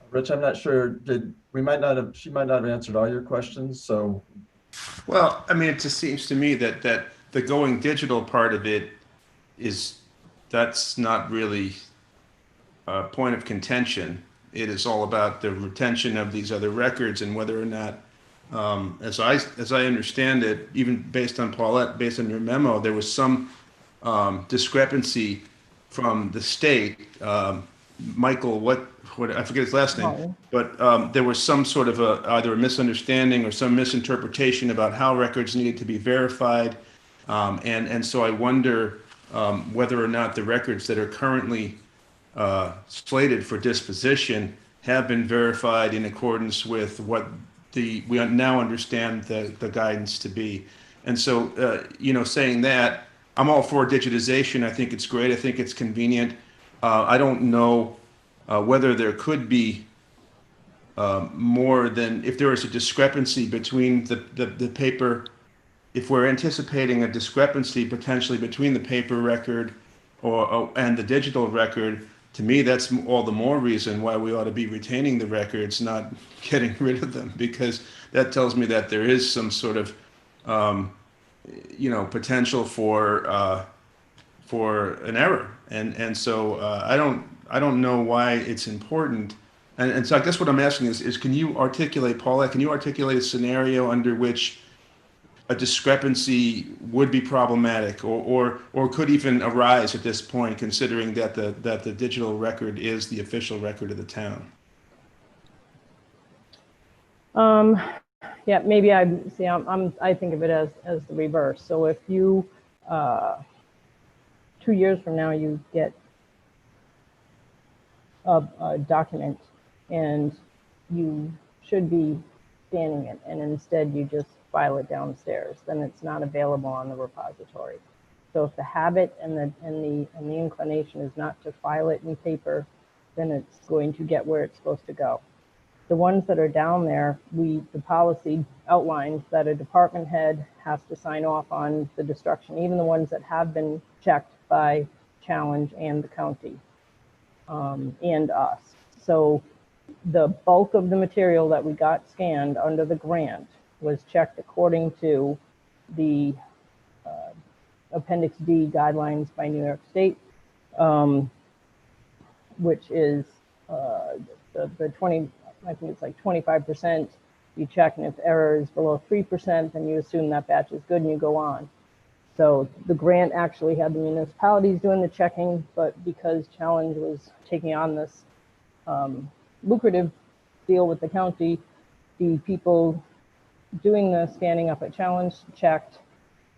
Rich, I'm not sure, she might not have answered all your questions, so. Well, I mean, it just seems to me that the going digital part of it that's not really a point of contention. It is all about the retention of these other records and whether or not, as I understand it, even based on Paulette, based on your memo, there was some discrepancy from the state. Michael, what I forget his last name, but there was some sort of either a misunderstanding or some misinterpretation about how records needed to be verified, and so I wonder whether or not the records that are currently slated for disposition have been verified in accordance with what we now understand the guidance to be. And so, saying that, I'm all for digitization. I think it's great. I think it's convenient. I don't know whether there could be more than, if there is a discrepancy between the paper, if we're anticipating a discrepancy potentially between the paper record and the digital record, to me, that's all the more reason why we ought to be retaining the records, not getting rid of them, because that tells me that there is some sort of, potential for an error. And so I don't know why it's important. And so I guess what I'm asking is can you articulate, Paula, can you articulate a scenario under which a discrepancy would be problematic or could even arise at this point, considering that the digital record is the official record of the town? Yeah, maybe I think of it as the reverse. So if you 2 years from now you get a document and you should be scanning it and instead you just file it downstairs, then it's not available on the repository. So if the habit and the inclination is not to file it in paper, then it's going to get where it's supposed to go. The ones that are down there, the policy outlines that a department head has to sign off on the destruction, even the ones that have been checked by Challenge and the county and us. So the bulk of the material that we got scanned under the grant was checked according to the Appendix D guidelines by New York State, which is the 20, I think it's like 25%. You check, and if error is below 3%, then you assume that batch is good and you go on. So the grant actually had the municipalities doing the checking, but because Challenge was taking on this lucrative deal with the county, the people doing the scanning up at Challenge checked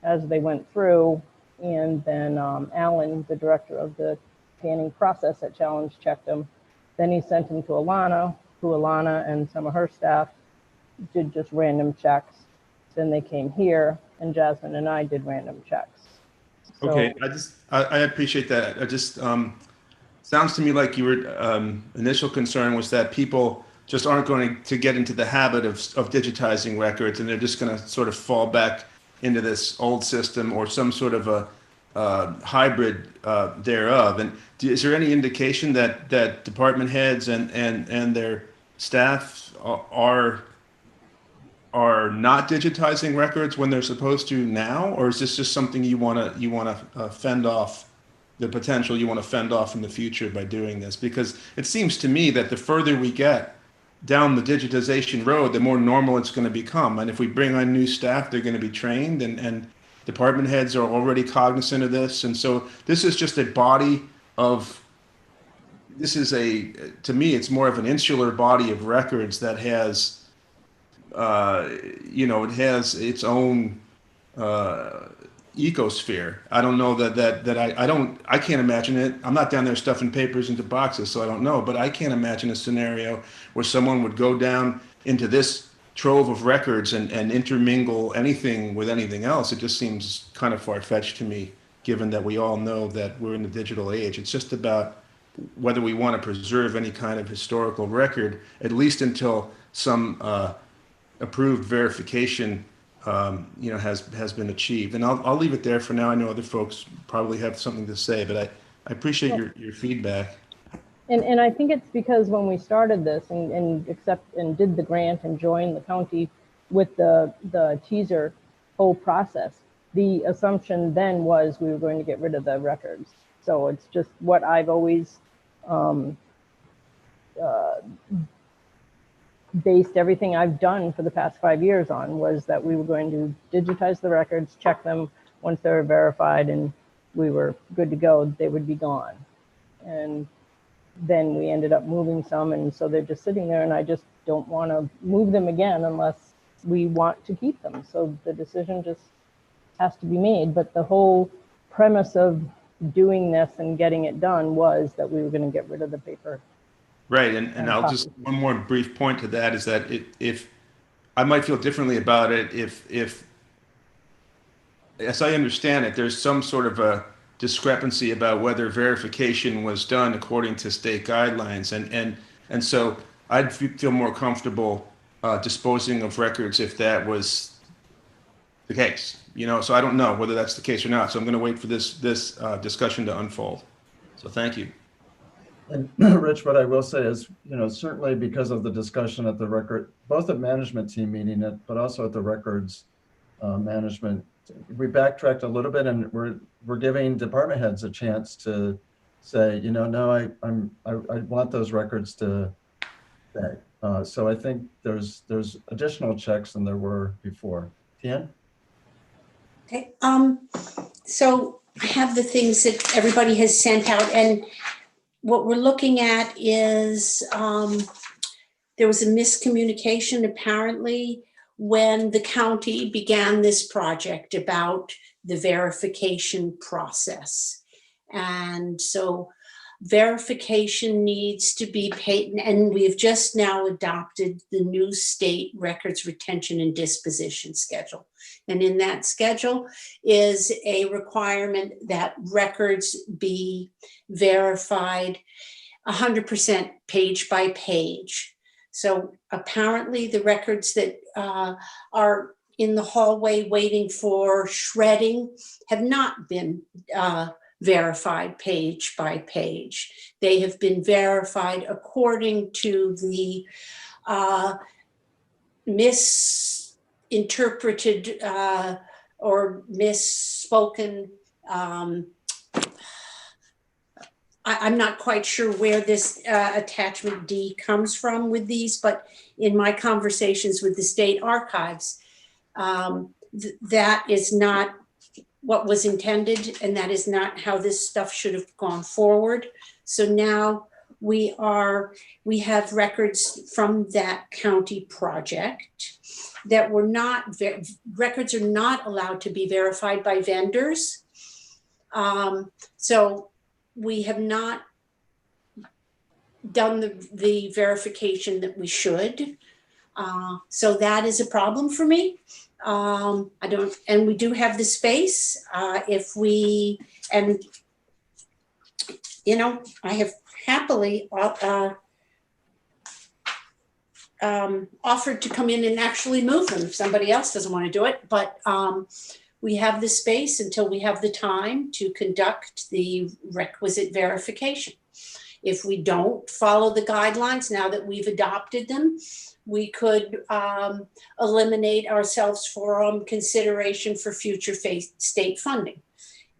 as they went through, and then Alan, the director of the scanning process at Challenge, checked them. Then he sent them to Alana, who Alana and some of her staff did just random checks. Then they came here, and Jasmine and I did random checks. So, okay, I appreciate that. I just sounds to me like your initial concern was that people just aren't going to get into the habit of digitizing records, and they're just going to sort of fall back into this old system or some sort of a hybrid thereof. And is there any indication that department heads and their staff are not digitizing records when they're supposed to now, or is this just something you want to fend off, the potential you want to fend off in the future by doing this? Because it seems to me that the further we get down the digitization road, the more normal it's going to become. And if we bring on new staff, they're going to be trained, and department heads are already cognizant of this. And so this is just a body of, to me, it's more of an insular body of records that has, it has its own ecosphere. I don't know I can't imagine it. I'm not down there stuffing papers into boxes, so I don't know, but I can't imagine a scenario where someone would go down into this trove of records and intermingle anything with anything else. It just seems kind of far-fetched to me, given that we all know that we're in the digital age. It's just about whether we want to preserve any kind of historical record, at least until some approved verification has been achieved. And I'll leave it there for now. I know other folks probably have something to say, but I appreciate your feedback. And I think it's because when we started this and did the grant and joined the county with the teaser whole process, the assumption then was we were going to get rid of the records. So it's just what I've always based everything I've done for the past 5 years on, was that we were going to digitize the records, check them once they were verified, and we were good to go, they would be gone. And then we ended up moving some, and so they're just sitting there, and I just don't want to move them again unless we want to keep them. So the decision just has to be made. But the whole premise of doing this and getting it done was that we were going to get rid of the paper. Right, and I'll just, one more brief point to that is that if I might feel differently about it if as I understand it, there's some sort of a discrepancy about whether verification was done according to state guidelines, and so I'd feel more comfortable disposing of records if that was the case. So I don't know whether that's the case or not. So I'm going to wait for this discussion to unfold. So thank you. And Rich, what I will say is, certainly because of the discussion at the record, both at management team meeting, but also at the records management, we backtracked a little bit, and we're giving department heads a chance to say, no, I want those records to stay. So I think there's additional checks than there were before. Tian? Okay. So I have the things that everybody has sent out, and what we're looking at is there was a miscommunication apparently when the county began this project about the verification process. And so verification needs to be paid, and we've just now adopted the new state records retention and disposition schedule. And in that schedule is a requirement that records be verified 100% page by page. So apparently the records that are in the hallway waiting for shredding have not been verified page by page. They have been verified according to the misinterpreted or misspoken. I'm not quite sure where this attachment D comes from with these, but in my conversations with the state archives, that is not what was intended, and that is not how this stuff should have gone forward. So now we have records from that county project that were not, records are not allowed to be verified by vendors. So we have not done the verification that we should. So that is a problem for me. And we do have the space if we, and I have happily offered to come in and actually move them if somebody else doesn't want to do it. But we have the space until we have the time to conduct the requisite verification. If we don't follow the guidelines now that we've adopted them, we could eliminate ourselves from consideration for future state funding.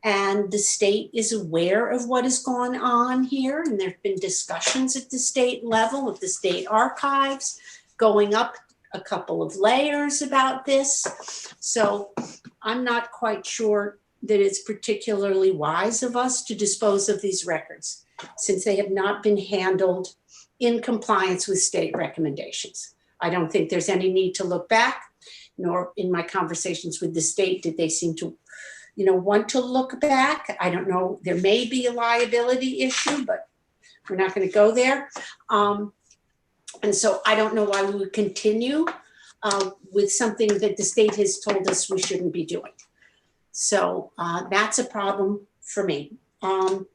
And the state is aware of what has gone on here. And there've been discussions at the state level with the state archives going up a couple of layers about this. So I'm not quite sure that it's particularly wise of us to dispose of these records since they have not been handled in compliance with state recommendations. I don't think there's any need to look back, nor in my conversations with the state did they seem to want to look back. I don't know, there may be a liability issue, but we're not going to go there. And so I don't know why we would continue with something that the state has told us we shouldn't be doing. So that's a problem for me. I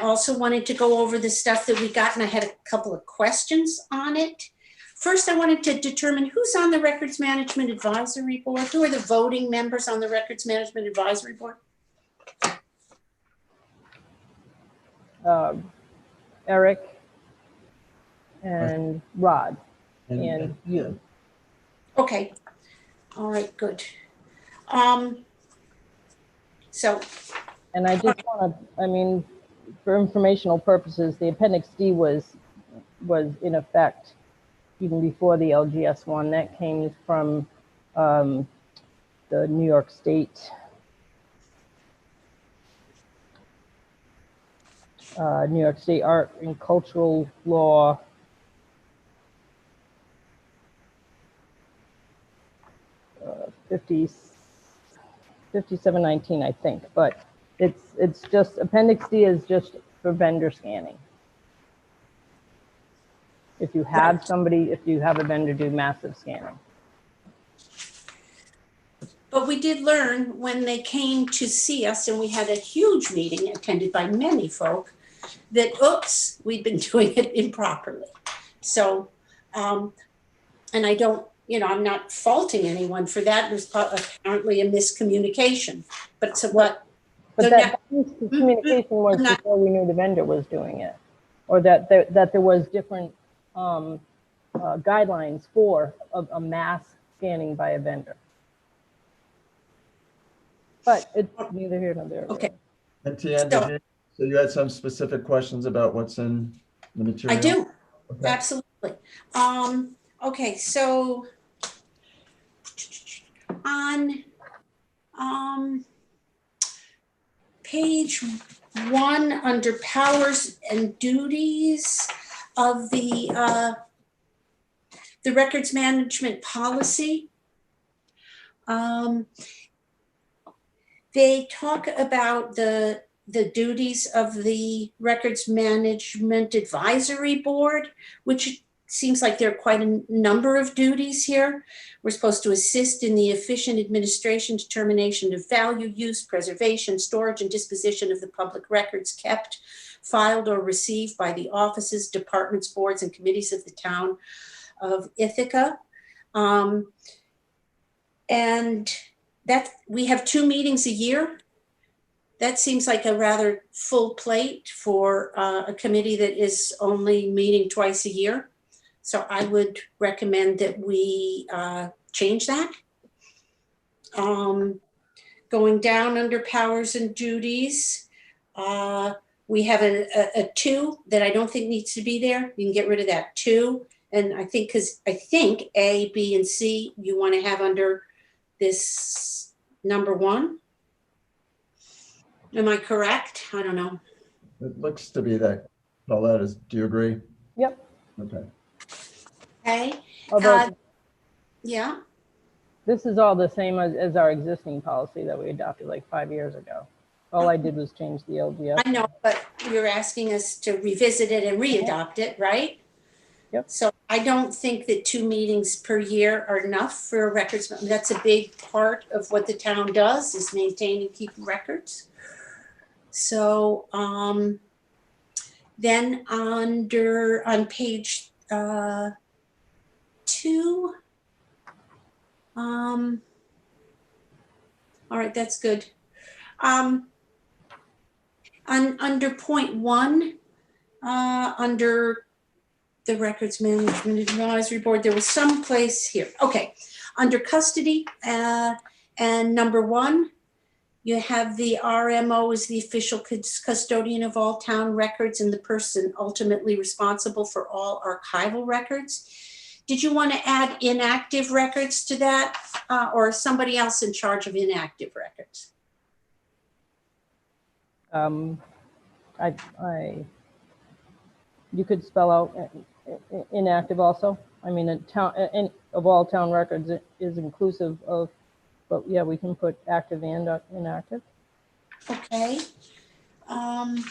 also wanted to go over the stuff that we got, and I had a couple of questions on it. First, I wanted to determine who's on the Records Management Advisory Board. Who are the voting members on the Records Management Advisory Board? Eric and Rod and you. Okay. All right, good. So. And I just want to, for informational purposes, the Appendix D was in effect even before the LGS one. That came from the New York State Art and Cultural Law 5719, I think, but it's just Appendix D is just for vendor scanning. If you have if you have a vendor do massive scanning. But we did learn when they came to see us, and we had a huge meeting attended by many folk, that oops, we'd been doing it improperly. So, and I don't, I'm not faulting anyone for that. There's apparently a miscommunication. But so what? But that communication was before we knew the vendor was doing it, or that there was different guidelines for a mass scanning by a vendor. But it's neither here nor there. Okay. And Tian, so you had some specific questions about what's in the material? I do, okay. Absolutely. Okay, so on page 1 under powers and duties of the records management policy, they talk about the duties of the Records Management Advisory Board, which seems like there are quite a number of duties here. We're supposed to assist in the efficient administration, determination of value, use, preservation, storage, and disposition of the public records kept, filed, or received by the offices, departments, boards, and committees of the town of Ithaca. And that we have 2 meetings a year. That seems like a rather full plate for a committee that is only meeting twice a year. So I would recommend that we change that. Going down under powers and duties, we have a 2 that I don't think needs to be there. You can get rid of that 2. And I think A, B, and C, you want to have under this number 1. Am I correct? I don't know. It looks to be that. Paulette, do you agree? Yep. Okay. Okay. Although Yeah. this is all the same as our existing policy that we adopted like 5 years ago. All I did was change the LGS. I know, but you're asking us to revisit it and re-adopt it, right? Yep. So I don't think that 2 meetings per year are enough for records. That's a big part of what the town does, is maintain and keep records. So then on page 2, all right, that's good. Under point 1, under the Records Management Advisory Board, there was some place here. Okay, under custody and number 1, You have the RMO as the official custodian of all town records and the person ultimately responsible for all archival records. Did you want to add inactive records to that, or somebody else in charge of inactive records? You could spell out inactive also. I mean, a town, of all town records is inclusive of, but yeah, we can put active and inactive. Okay. On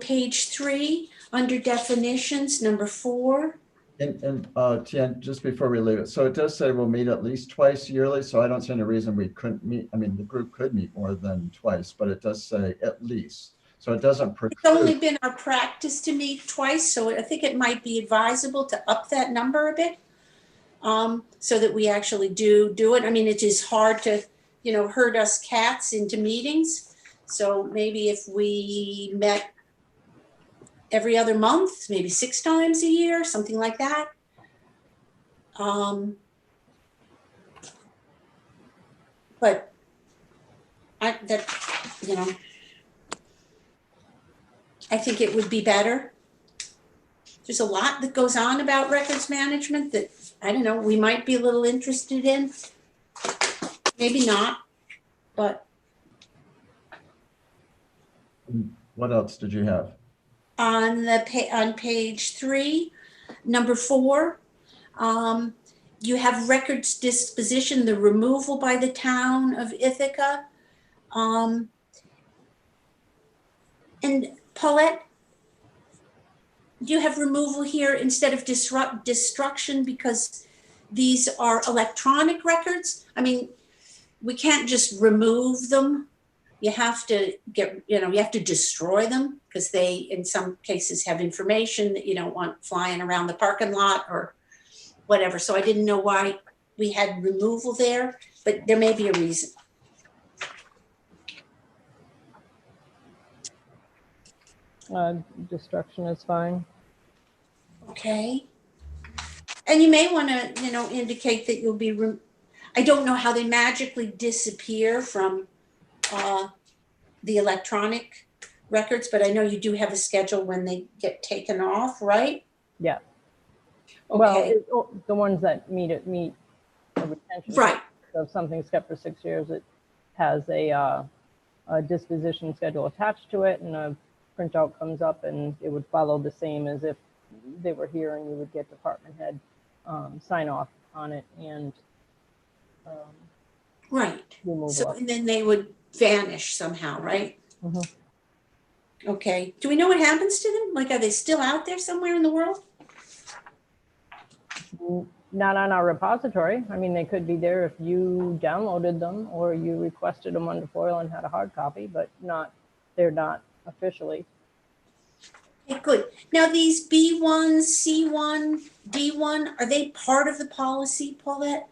page 3, under definitions, number 4. And Tian, just before we leave it, so it does say we'll meet at least twice yearly, so I don't see any reason we couldn't meet. I mean, the group could meet more than twice, but it does say at least. So it doesn't preclude. It's only been our practice to meet twice, so I think it might be advisable to up that number a bit, so that we actually do it. I mean, it is hard to, herd us cats into meetings. So maybe if we met every other month, maybe 6 times a year, something like that. But I think it would be better. There's a lot that goes on about records management that, I don't know, we might be a little interested in. Maybe not, but. What else did you have? On page 3, number 4, you have records disposition, the removal by the town of Ithaca. And Paulette, do you have removal here instead of destruction because these are electronic records? I mean, we can't just remove them. You have to you have to destroy them because they, in some cases, have information that you don't want flying around the parking lot or whatever. So I didn't know why we had removal there, but there may be a reason. Destruction is fine. Okay. And you may want to, indicate that you'll be, I don't know how they magically disappear from the electronic records, but I know you do have a schedule when they get taken off, right? Yeah. Okay. Well, the ones that meet a retention. Right. So if something's kept for 6 years, it has a disposition schedule attached to it, and a printout comes up, and it would follow the same as if they were here, and you would get department head sign off on it and Right. removal. So, and then they would vanish somehow, right? Mm-hmm. Okay. Do we know what happens to them? Like, are they still out there somewhere in the world? Not on our repository. I mean, they could be there if you downloaded them or you requested them under FOIL and had a hard copy, but they're not officially. Okay, good. Now these B1, C1, D1, are they part of the policy, Paulette?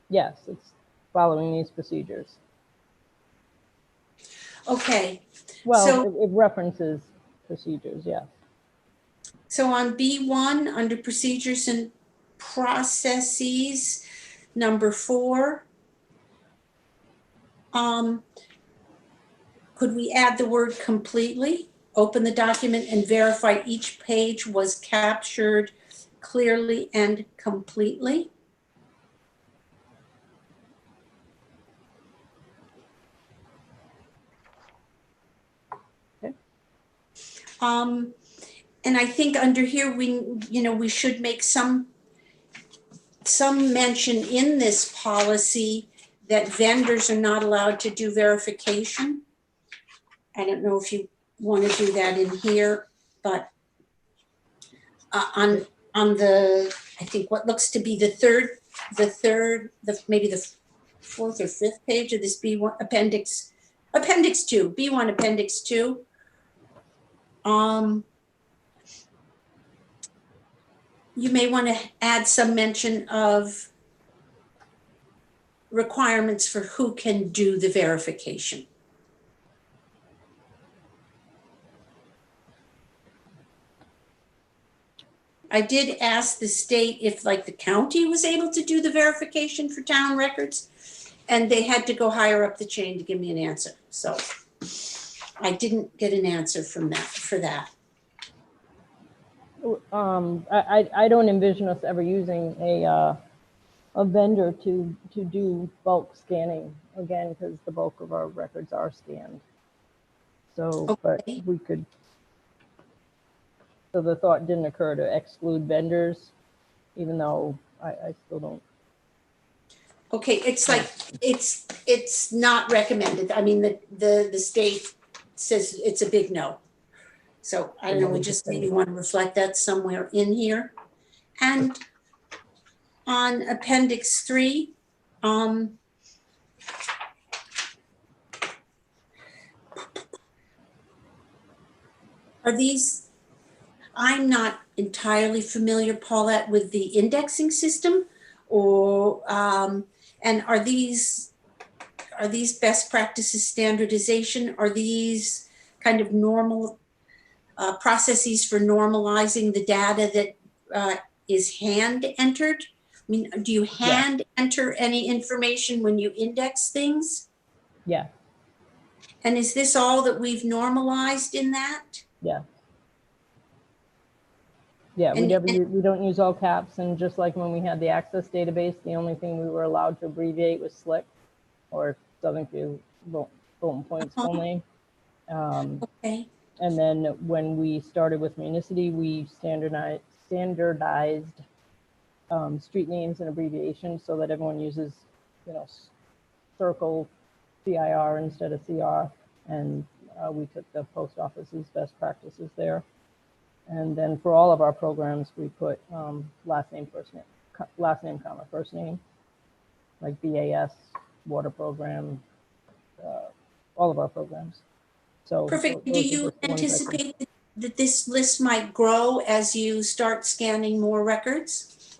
Yes, it's following these procedures. Okay. Well, So, it references procedures, yes. So on B1, under procedures and processes, number 4, could we add the word completely? Open the document and verify each page was captured clearly and completely. Okay. And I think under here, we should make some mention in this policy that vendors are not allowed to do verification. I don't know if you want to do that in here, but on the, I think what looks to be maybe the 4th or 5th page of this B1 appendix 2, B1 appendix 2. You may want to add some mention of requirements for who can do the verification. I did ask the state if like the county was able to do the verification for town records, and they had to go higher up the chain to give me an answer. So I didn't get an answer from that for that. I don't envision us ever using a vendor to do bulk scanning again, because the bulk of our records are scanned. So, but Okay. we could, so the thought didn't occur to exclude vendors, even though I still don't. Okay, it's like, it's not recommended. I mean, the state says it's a big no. So I don't know, we just maybe want to reflect that somewhere in here. And on Appendix 3, are these, I'm not entirely familiar, Paulette, with the indexing system, or, and are these best practices standardization? Are these kind of normal processes for normalizing the data that is hand entered? I mean, do you hand enter any information when you index things? Yeah. And is this all that we've normalized in that? Yeah. Yeah, we don't use all caps, and just like when we had the access database, the only thing we were allowed to abbreviate was SLIC, or Southern View Fulton Point's full name. Okay. And then when we started with Municity, we standardized street names and abbreviations so that everyone uses, Circle CIR instead of CR, and we took the post office's best practices there. And then for all of our programs, we put last name, comma, first name, like BAS, water program, all of our programs. So perfect. Do you anticipate that this list might grow as you start scanning more records?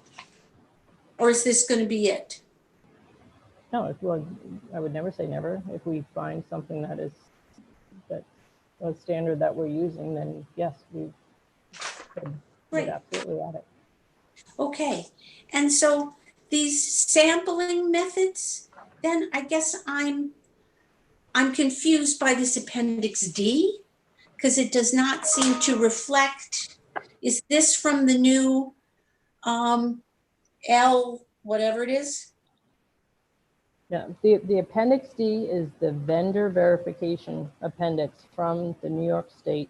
Or is this going to be it? No, I would never say never. If we find something that is a standard that we're using, then yes, we could absolutely add it. Okay. And so these sampling methods, then I guess I'm confused by this Appendix D, because it does not seem to reflect. Is this from the new L, whatever it is? Yeah, the Appendix D is the vendor verification appendix from the New York State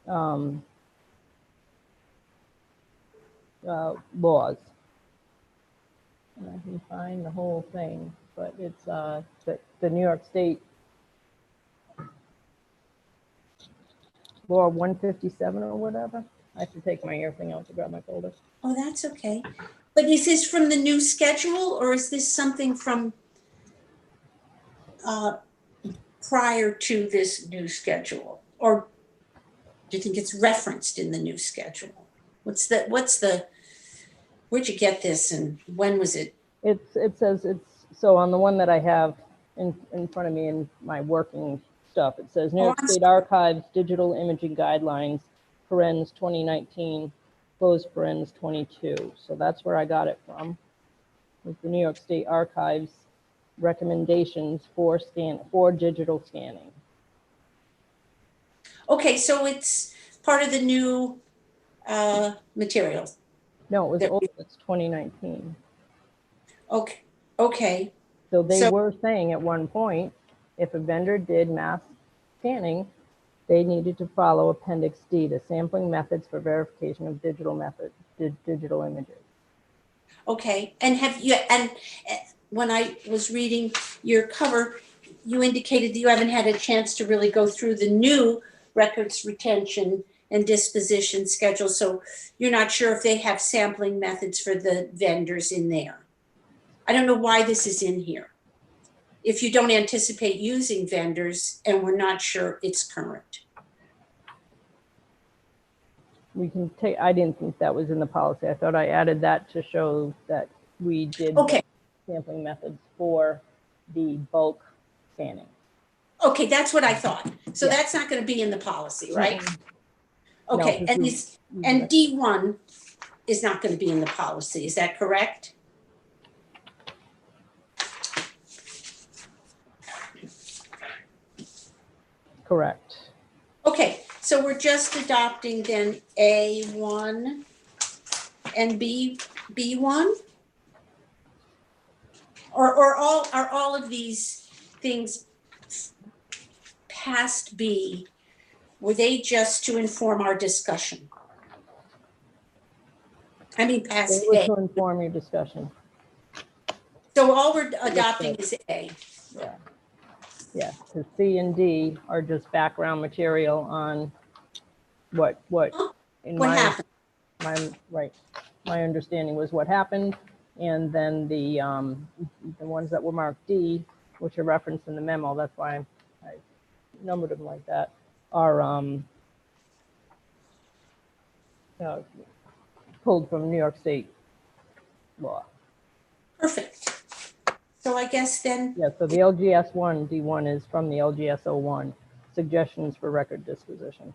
laws. And I can find the whole thing, but it's the New York State law 157 or whatever. I should take my ear thing out to grab my folder. Oh, that's okay. But is this from the new schedule, or is this something from prior to this new schedule? Or do you think it's referenced in the new schedule? Where'd you get this and when was it? It says so on the one that I have in front of me in my working stuff, it says New York State Archives Digital Imaging Guidelines, parens 2019, close parens 22. So that's where I got it from, with the New York State Archives recommendations for digital scanning. Okay, so it's part of the new materials. No, it was old. It's 2019. Okay. Okay. So they were saying at one point, if a vendor did mass scanning, they needed to follow Appendix D, the sampling methods for verification of digital images. Okay, and when I was reading your cover, you indicated that you haven't had a chance to really go through the new records retention and disposition schedule, so you're not sure if they have sampling methods for the vendors in there. I don't know why this is in here. If you don't anticipate using vendors and we're not sure it's current. We can take, I didn't think that was in the policy. I thought I added that to show that we did sampling methods for the bulk scanning. Okay, that's what I thought. So that's not going to be in the policy, right? Okay, No, 'cause and we- these, and D1 is not going to be in the policy, is that correct? Correct. Okay, so we're just adopting then A1 and B1? Or are all of these things past B, were they just to inform our discussion? I mean, They past were A. to inform your discussion. So all we're adopting is A. Yeah. Yeah, because C and D are just background material on what in What my, happened? my understanding was what happened. And then the ones that were marked D, which are referenced in the memo, that's why I numbered them like that, are pulled from New York State law. Perfect. So I guess then, Yeah, so the LGS 1, D1 is from the LGS 01, suggestions for record disposition.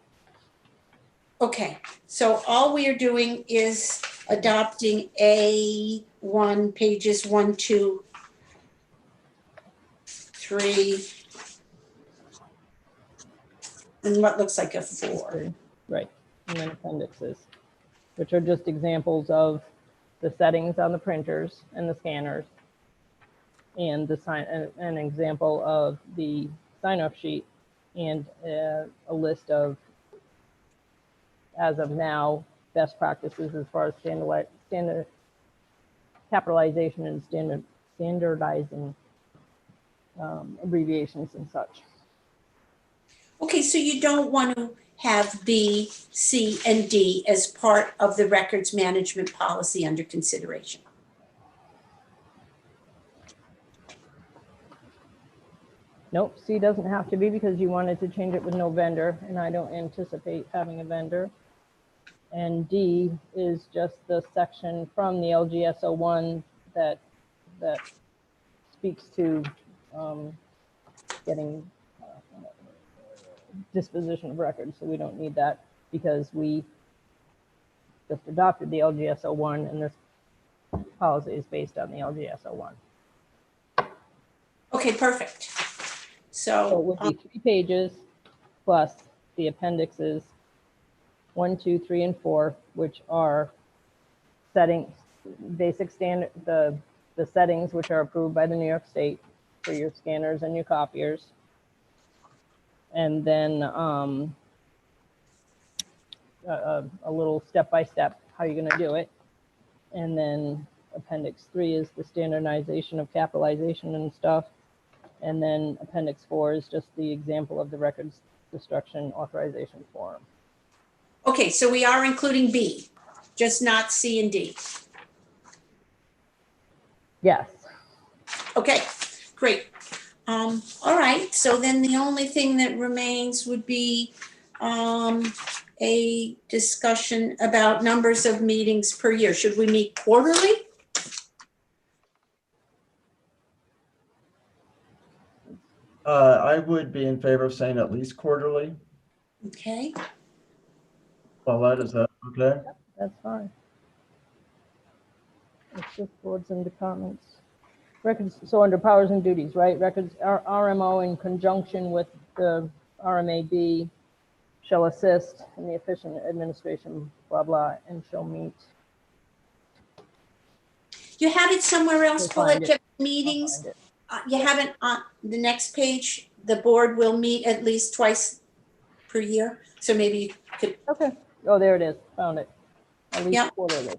okay, so all we are doing is adopting A1, pages 1, 2, 3, and what looks like a 4. Right, and then appendixes, which are just examples of the settings on the printers and the scanners, and the an example of the sign-off sheet, and a list of, as of now, best practices as far as standard capitalization and standardizing abbreviations and such. Okay, so you don't want to have B, C, and D as part of the records management policy under consideration. Nope, C doesn't have to be because you wanted to change it with no vendor, and I don't anticipate having a vendor. And D is just the section from the LGS 01 that speaks to getting disposition of records. So we don't need that because we just adopted the LGS 01, and this policy is based on the LGS 01. Okay, perfect. So it would be 3 pages plus the appendixes 1, 2, 3, and 4, which are setting basic standard, the settings which are approved by the New York State for your scanners and your copiers. And then a little step-by-step how you're going to do it. And then appendix 3 is the standardization of capitalization and stuff. And then appendix 4 is just the example of the records destruction authorization form. Okay, so we are including B, just not C and D. Yes. Okay, great. All right, so then the only thing that remains would be a discussion about numbers of meetings per year. Should we meet quarterly? I would be in favor of saying at least quarterly. Okay. Paulette, is that okay? Yep, that's fine. It's just boards and departments. Records, so under powers and duties, right? Records, RMO in conjunction with the RMAB shall assist in the efficient administration, blah, blah, and shall meet. You have it somewhere else, We'll find Paulette, it. meetings? I'll find it. You have it on the next page. The board will meet at least twice per year. So maybe you could, Okay. Oh, there it is. Found it. At least Yep. quarterly.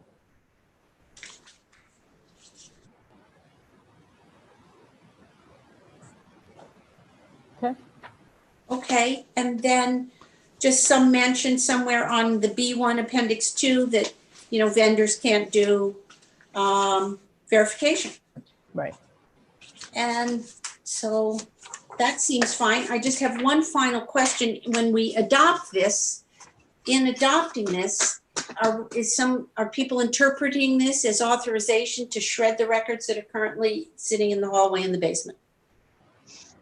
Okay. okay. And then just some mention somewhere on the B1 Appendix 2 that, vendors can't do verification. Right. And so that seems fine. I just have one final question. When we adopt this, in adopting this, are people interpreting this as authorization to shred the records that are currently sitting in the hallway in the basement?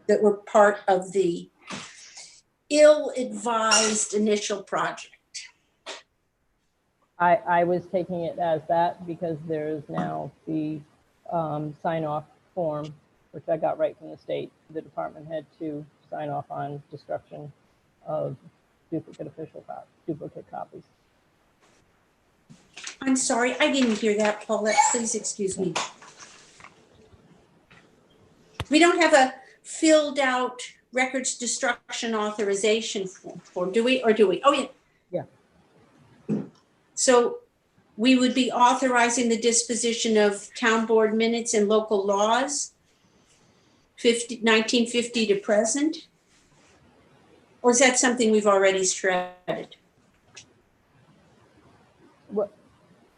That were part of the ill-advised initial project? I was taking it as that because there is now the sign-off form, which I got right from the state. The department had to sign off on destruction of duplicate copies. I'm sorry, I didn't hear that, Paulette. Please excuse me. We don't have a filled out records destruction authorization form, do we? Or do we? Oh, yeah. Yeah. So we would be authorizing the disposition of town board minutes and local laws, 1950 to present? Or is that something we've already shredded? What?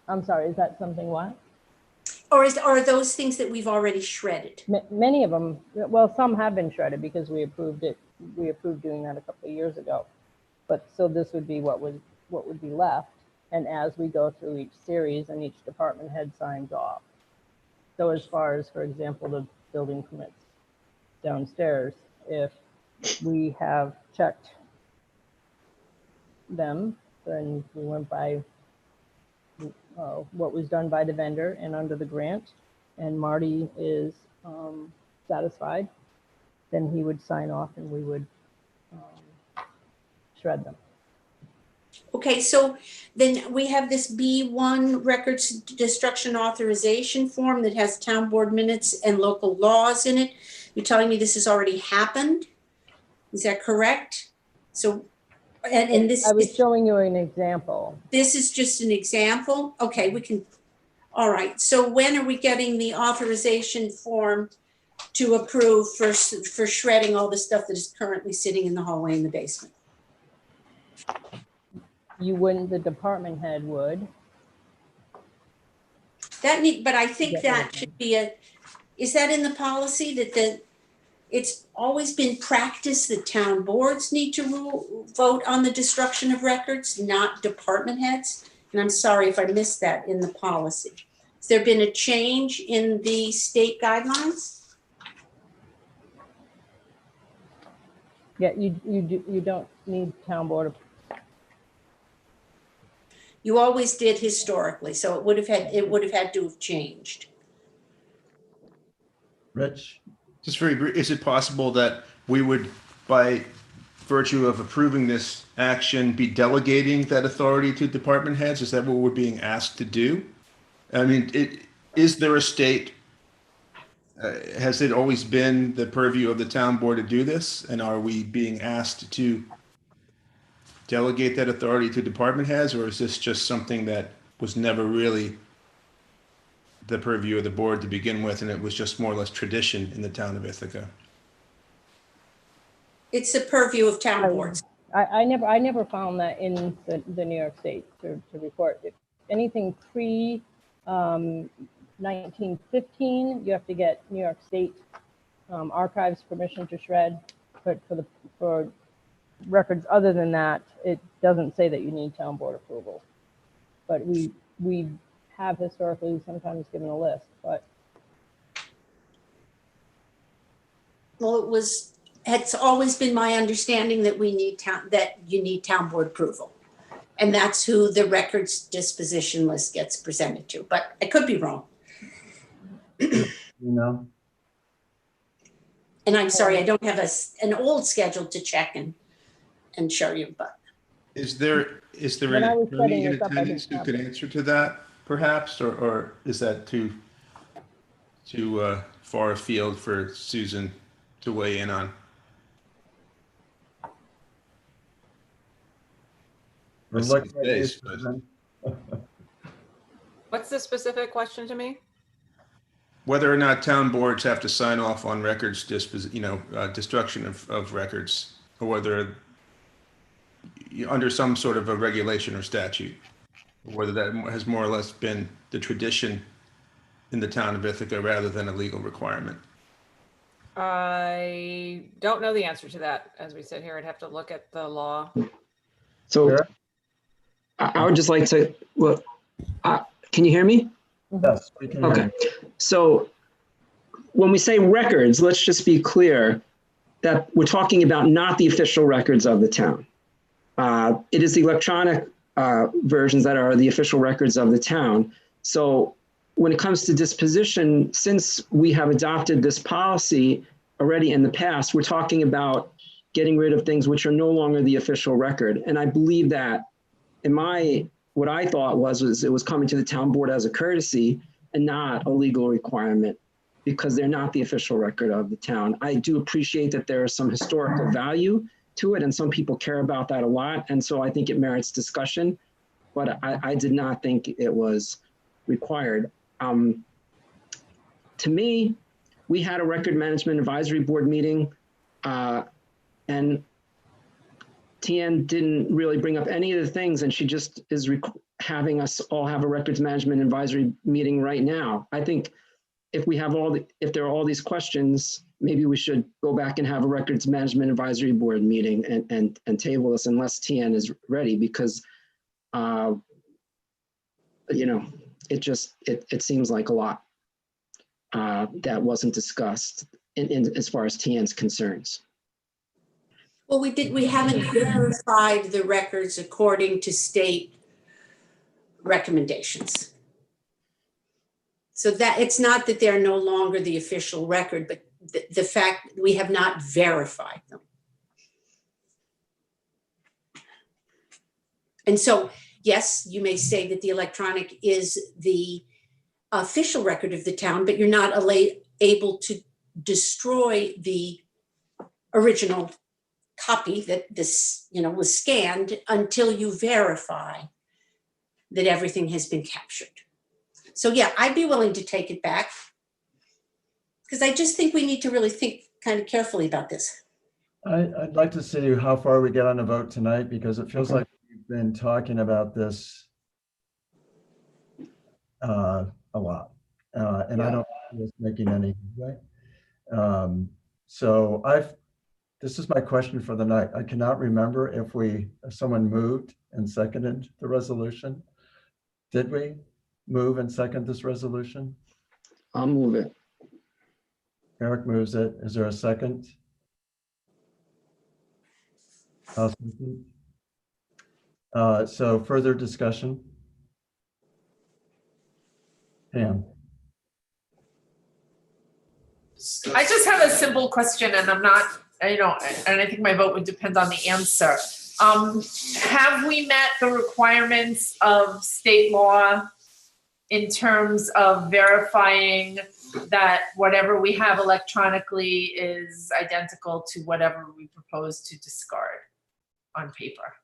I'm sorry, is that something what? Or are those things that we've already shredded? Many of them, well, some have been shredded because we approved it. We approved doing that a couple of years ago. But so this would be what would be left. And as we go through each series and each department head signs off. So as far as, for example, the building permits downstairs, if we have checked them, then we went by what was done by the vendor and under the grant, and Marty is satisfied, then he would sign off and we would shred them. Okay, so then we have this B1 records destruction authorization form that has town board minutes and local laws in it. You're telling me this has already happened? Is that correct? So, and this I was showing you an example. This is just an example? Okay, we can, all right. So when are we getting the authorization form to approve for shredding all the stuff that is currently sitting in the hallway in the basement? You wouldn't, the department head would. But I think that should be is that in the policy that it's always been practice that town boards need to vote on the destruction of records, not department heads? And I'm sorry if I missed that in the policy. Has there been a change in the state guidelines? Yeah, you don't need town board approval. You always did historically, so it would have had to have changed. Rich? Just very brief, is it possible that we would, by virtue of approving this action, be delegating that authority to department heads? Is that what we're being asked to do? I mean, is there a state, has it always been the purview of the town board to do this? And are we being asked to delegate that authority to department heads, or is this just something that was never really the purview of the board to begin with, and it was just more or less tradition in the town of Ithaca? It's the purview of town boards. I never found that in the New York State to report. If anything pre 1915, you have to get New York State archives permission to shred. But for records other than that, it doesn't say that you need town board approval. But we have historically sometimes given a list, but. Well, it's always been my understanding that you need town board approval. And that's who the records disposition list gets presented to, but I could be wrong. No. And I'm sorry, I don't have an old schedule to check and show you, but. Is there an attorney in attendance who could answer to that, perhaps, or is that too far afield for Susan to weigh in on? What's the specific question to me? Whether or not town boards have to sign off on records destruction of records, or whether under some sort of a regulation or statute, whether that has more or less been the tradition in the town of Ithaca rather than a legal requirement. I don't know the answer to that. As we sit here, I'd have to look at the law. So I would just like to, can you hear me? Yes, we can. Okay. So when we say records, let's just be clear that we're talking about not the official records of the town. It is the electronic versions that are the official records of the town. So when it comes to disposition, since we have adopted this policy already in the past, we're talking about getting rid of things which are no longer the official record. And I believe that what I thought was it was coming to the town board as a courtesy and not a legal requirement, because they're not the official record of the town. I do appreciate that there is some historical value to it, and some people care about that a lot. And so I think it merits discussion, but I did not think it was required. To me, we had a record management advisory board meeting, and Tian didn't really bring up any of the things, and she just is having us all have a records management advisory meeting right now. I think if there are all these questions, maybe we should go back and have a records management advisory board meeting and table this unless Tian is ready, because it seems like a lot that wasn't discussed as far as Tian's concerns. Well, we haven't verified the records according to state recommendations. So that it's not that they're no longer the official record, but the fact we have not verified them. And so, yes, you may say that the electronic is the official record of the town, but you're not able to destroy the original copy that this, was scanned until you verify that everything has been captured. So yeah, I'd be willing to take it back, because I just think we need to really think kind of carefully about this. I'd like to see how far we get on a vote tonight, because it feels like we've been talking about this a lot, and I don't think it's making any way. This is my question for the night. I cannot remember if someone moved and seconded the resolution. Did we move and second this resolution? I'll move it. Eric moves it. Is there a second? I'll second. So further discussion? Pam. I just have a simple question, and I'm not, and I think my vote would depend on the answer. Have we met the requirements of state law in terms of verifying that whatever we have electronically is identical to whatever we propose to discard on paper?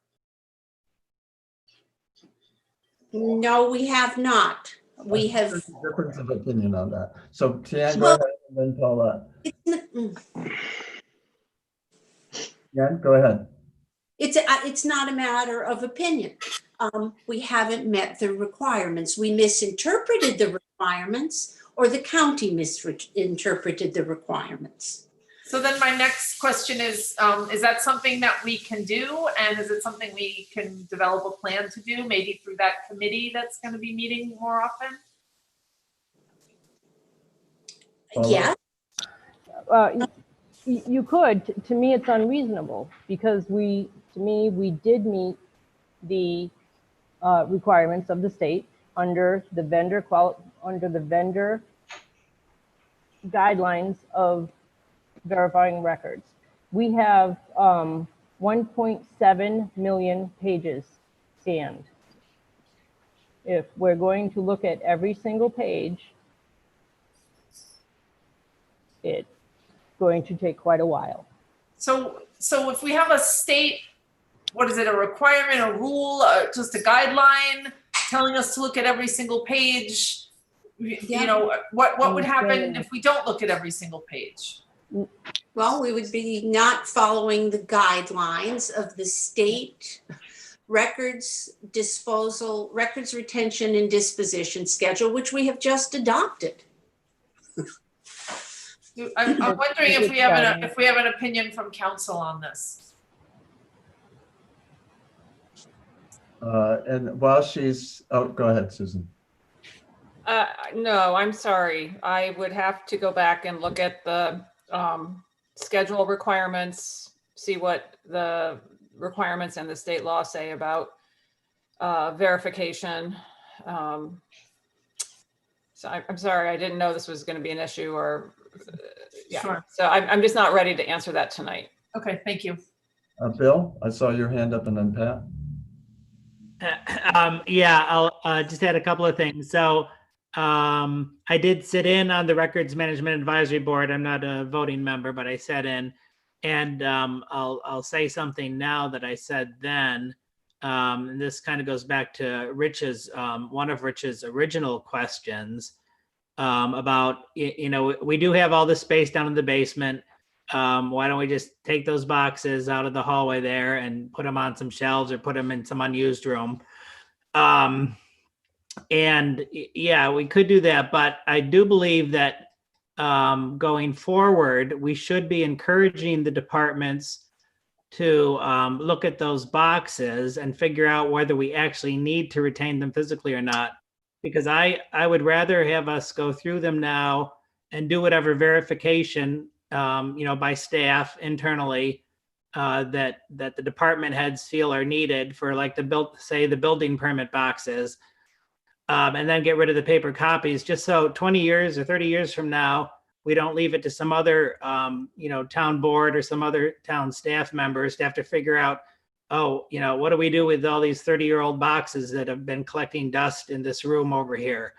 No, we have not. We have. There's a difference of opinion on that. So Tian, go ahead, and then Paula. Tian, go ahead. It's not a matter of opinion. We haven't met the requirements. We misinterpreted the requirements, or the county misinterpreted the requirements. So then my next question is that something that we can do? And is it something we can develop a plan to do, maybe through that committee that's going to be meeting more often? Yeah. You could. To me, it's unreasonable, because we did meet the requirements of the state under the vendor guidelines of verifying records. We have 1.7 million pages scanned. If we're going to look at every single page, it's going to take quite a while. So if we have a state, what is it, a requirement, a rule, just a guideline telling us to look at every single page, what would happen if we don't look at every single page? Well, we would be not following the guidelines of the state records retention and disposition schedule, which we have just adopted. I'm wondering if we have an opinion from council on this. And while she's, go ahead, Susan. No, I'm sorry. I would have to go back and look at the schedule requirements, see what the requirements and the state law say about verification. So I'm sorry, I didn't know this was going to be an issue or, yeah. Sure. So I'm just not ready to answer that tonight. Okay, thank you. Bill, I saw your hand up and then Pat. Yeah, I'll just add a couple of things. So I did sit in on the Records Management Advisory Board. I'm not a voting member, but I sat in, and I'll say something now that I said then. And this kind of goes back to Rich's, one of Rich's original questions about, you know, we do have all this space down in the basement. Why don't we just take those boxes out of the hallway there and put them on some shelves or put them in some unused room? And yeah, we could do that, but I do believe that going forward, we should be encouraging the departments to look at those boxes and figure out whether we actually need to retain them physically or not. Because I would rather have us go through them now and do whatever verification, you know, by staff internally that the department heads feel are needed for, like, the building permit boxes, and then get rid of the paper copies, just so 20 years or 30 years from now, we don't leave it to some other, you know, town board or some other town staff members to have to figure out, oh, you know, what do we do with all these 30-year-old boxes that have been collecting dust in this room over here?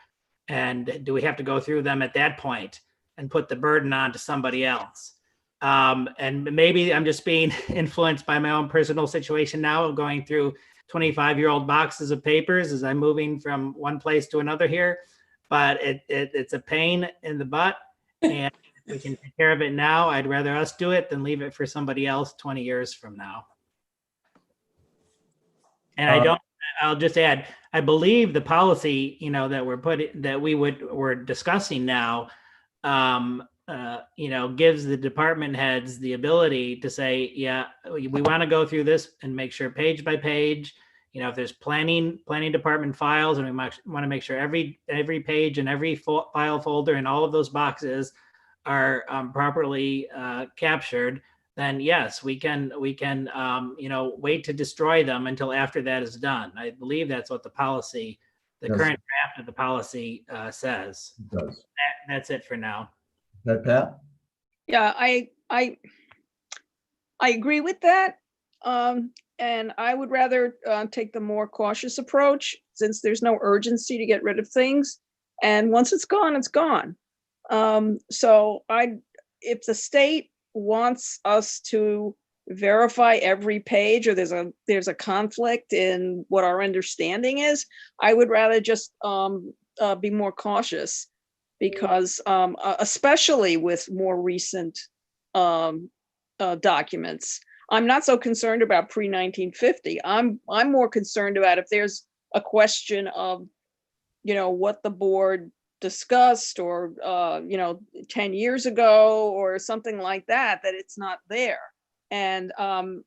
And do we have to go through them at that point and put the burden on to somebody else? And maybe I'm just being influenced by my own personal situation now of going through 25-year-old boxes of papers as I'm moving from one place to another here. But it's a pain in the butt. And if we can take care of it now, I'd rather us do it than leave it for somebody else 20 years from now. And I'll just add, I believe the policy, you know, that we're discussing now, you know, gives the department heads the ability to say, yeah, we want to go through this and make sure page by page, you know, if there's planning department files, and we want to make sure every page and every file folder and all of those boxes are properly captured, then yes, we can you know, wait to destroy them until after that is done. I believe that's what the policy, the Yes. current draft of the policy says. It does. That's it for now. That Pat? Yeah, I agree with that. And I would rather take the more cautious approach, since there's no urgency to get rid of things. And once it's gone, it's gone. So if the state wants us to verify every page, or there's a conflict in what our understanding is, I would rather just be more cautious, because especially with more recent documents, I'm not so concerned about pre-1950. I'm more concerned about if there's a question of, you know, what the board discussed, or you know, 10 years ago or something like that, that it's not there. And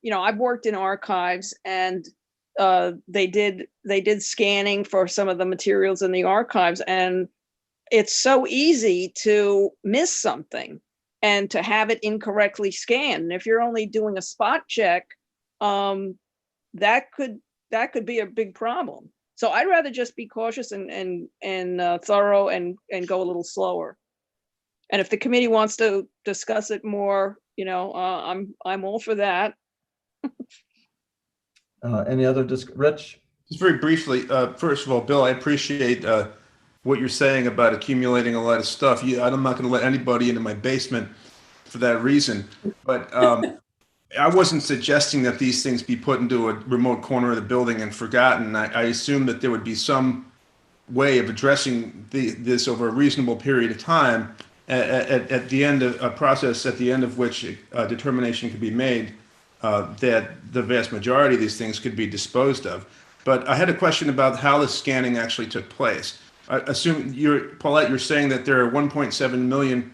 you know, I've worked in archives, and they did scanning for some of the materials in the archives, and it's so easy to miss something and to have it incorrectly scanned. And if you're only doing a spot check, that could be a big problem. So I'd rather just be cautious and thorough and go a little slower. And if the committee wants to discuss it more, you know, I'm all for that. Any other Rich? Just very briefly, first of all, Bill, I appreciate what you're saying about accumulating a lot of stuff. I'm not going to let anybody into my basement for that reason. But I wasn't suggesting that these things be put into a remote corner of the building and forgotten. I assume that there would be some way of addressing this over a reasonable period of time at the end of a process, at the end of which a determination could be made that the vast majority of these things could be disposed of. But I had a question about how the scanning actually took place. I assume Paulette, you're saying that there are 1.7 million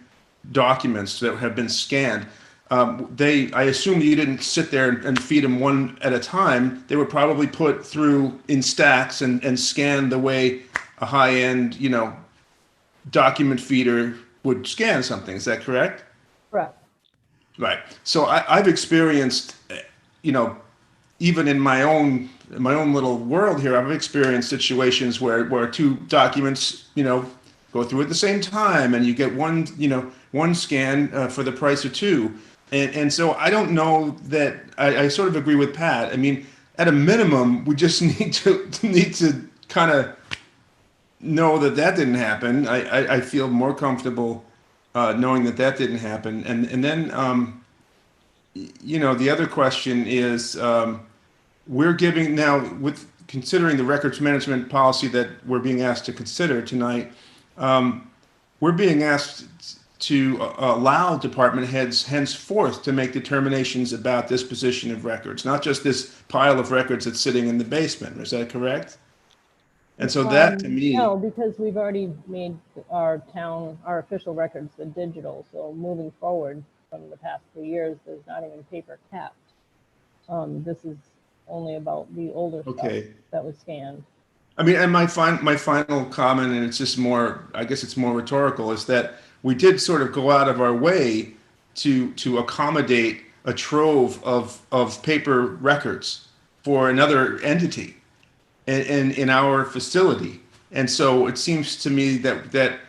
documents that have been scanned. I assume you didn't sit there and feed them one at a time. They were probably put through in stacks and scanned the way a high-end, you know, document feeder would scan something. Is that correct? Correct. Right. So I've experienced, you know, even in my own in my own little world here, I've experienced situations where two documents, go through at the same time, and you get one scan for the price of two. And so I don't know that I sort of agree with Pat. I mean, at a minimum, we just need to kind of know that didn't happen. I feel more comfortable knowing that didn't happen. And then, the other question is, we're giving now, with considering the records management policy that we're being asked to consider tonight, we're being asked to allow department heads henceforth to make determinations about disposition of records, not just this pile of records that's sitting in the basement. Is that correct? And so that to me, No, because we've already made our official records the digital. So moving forward from the past 3 years, there's not even paper kept. This is only about the older stuff that was scanned. I mean, and my final comment, and it's just more, I guess it's more rhetorical, is that we did sort of go out of our way to accommodate a trove of paper records for another entity in our facility. And so it seems to me that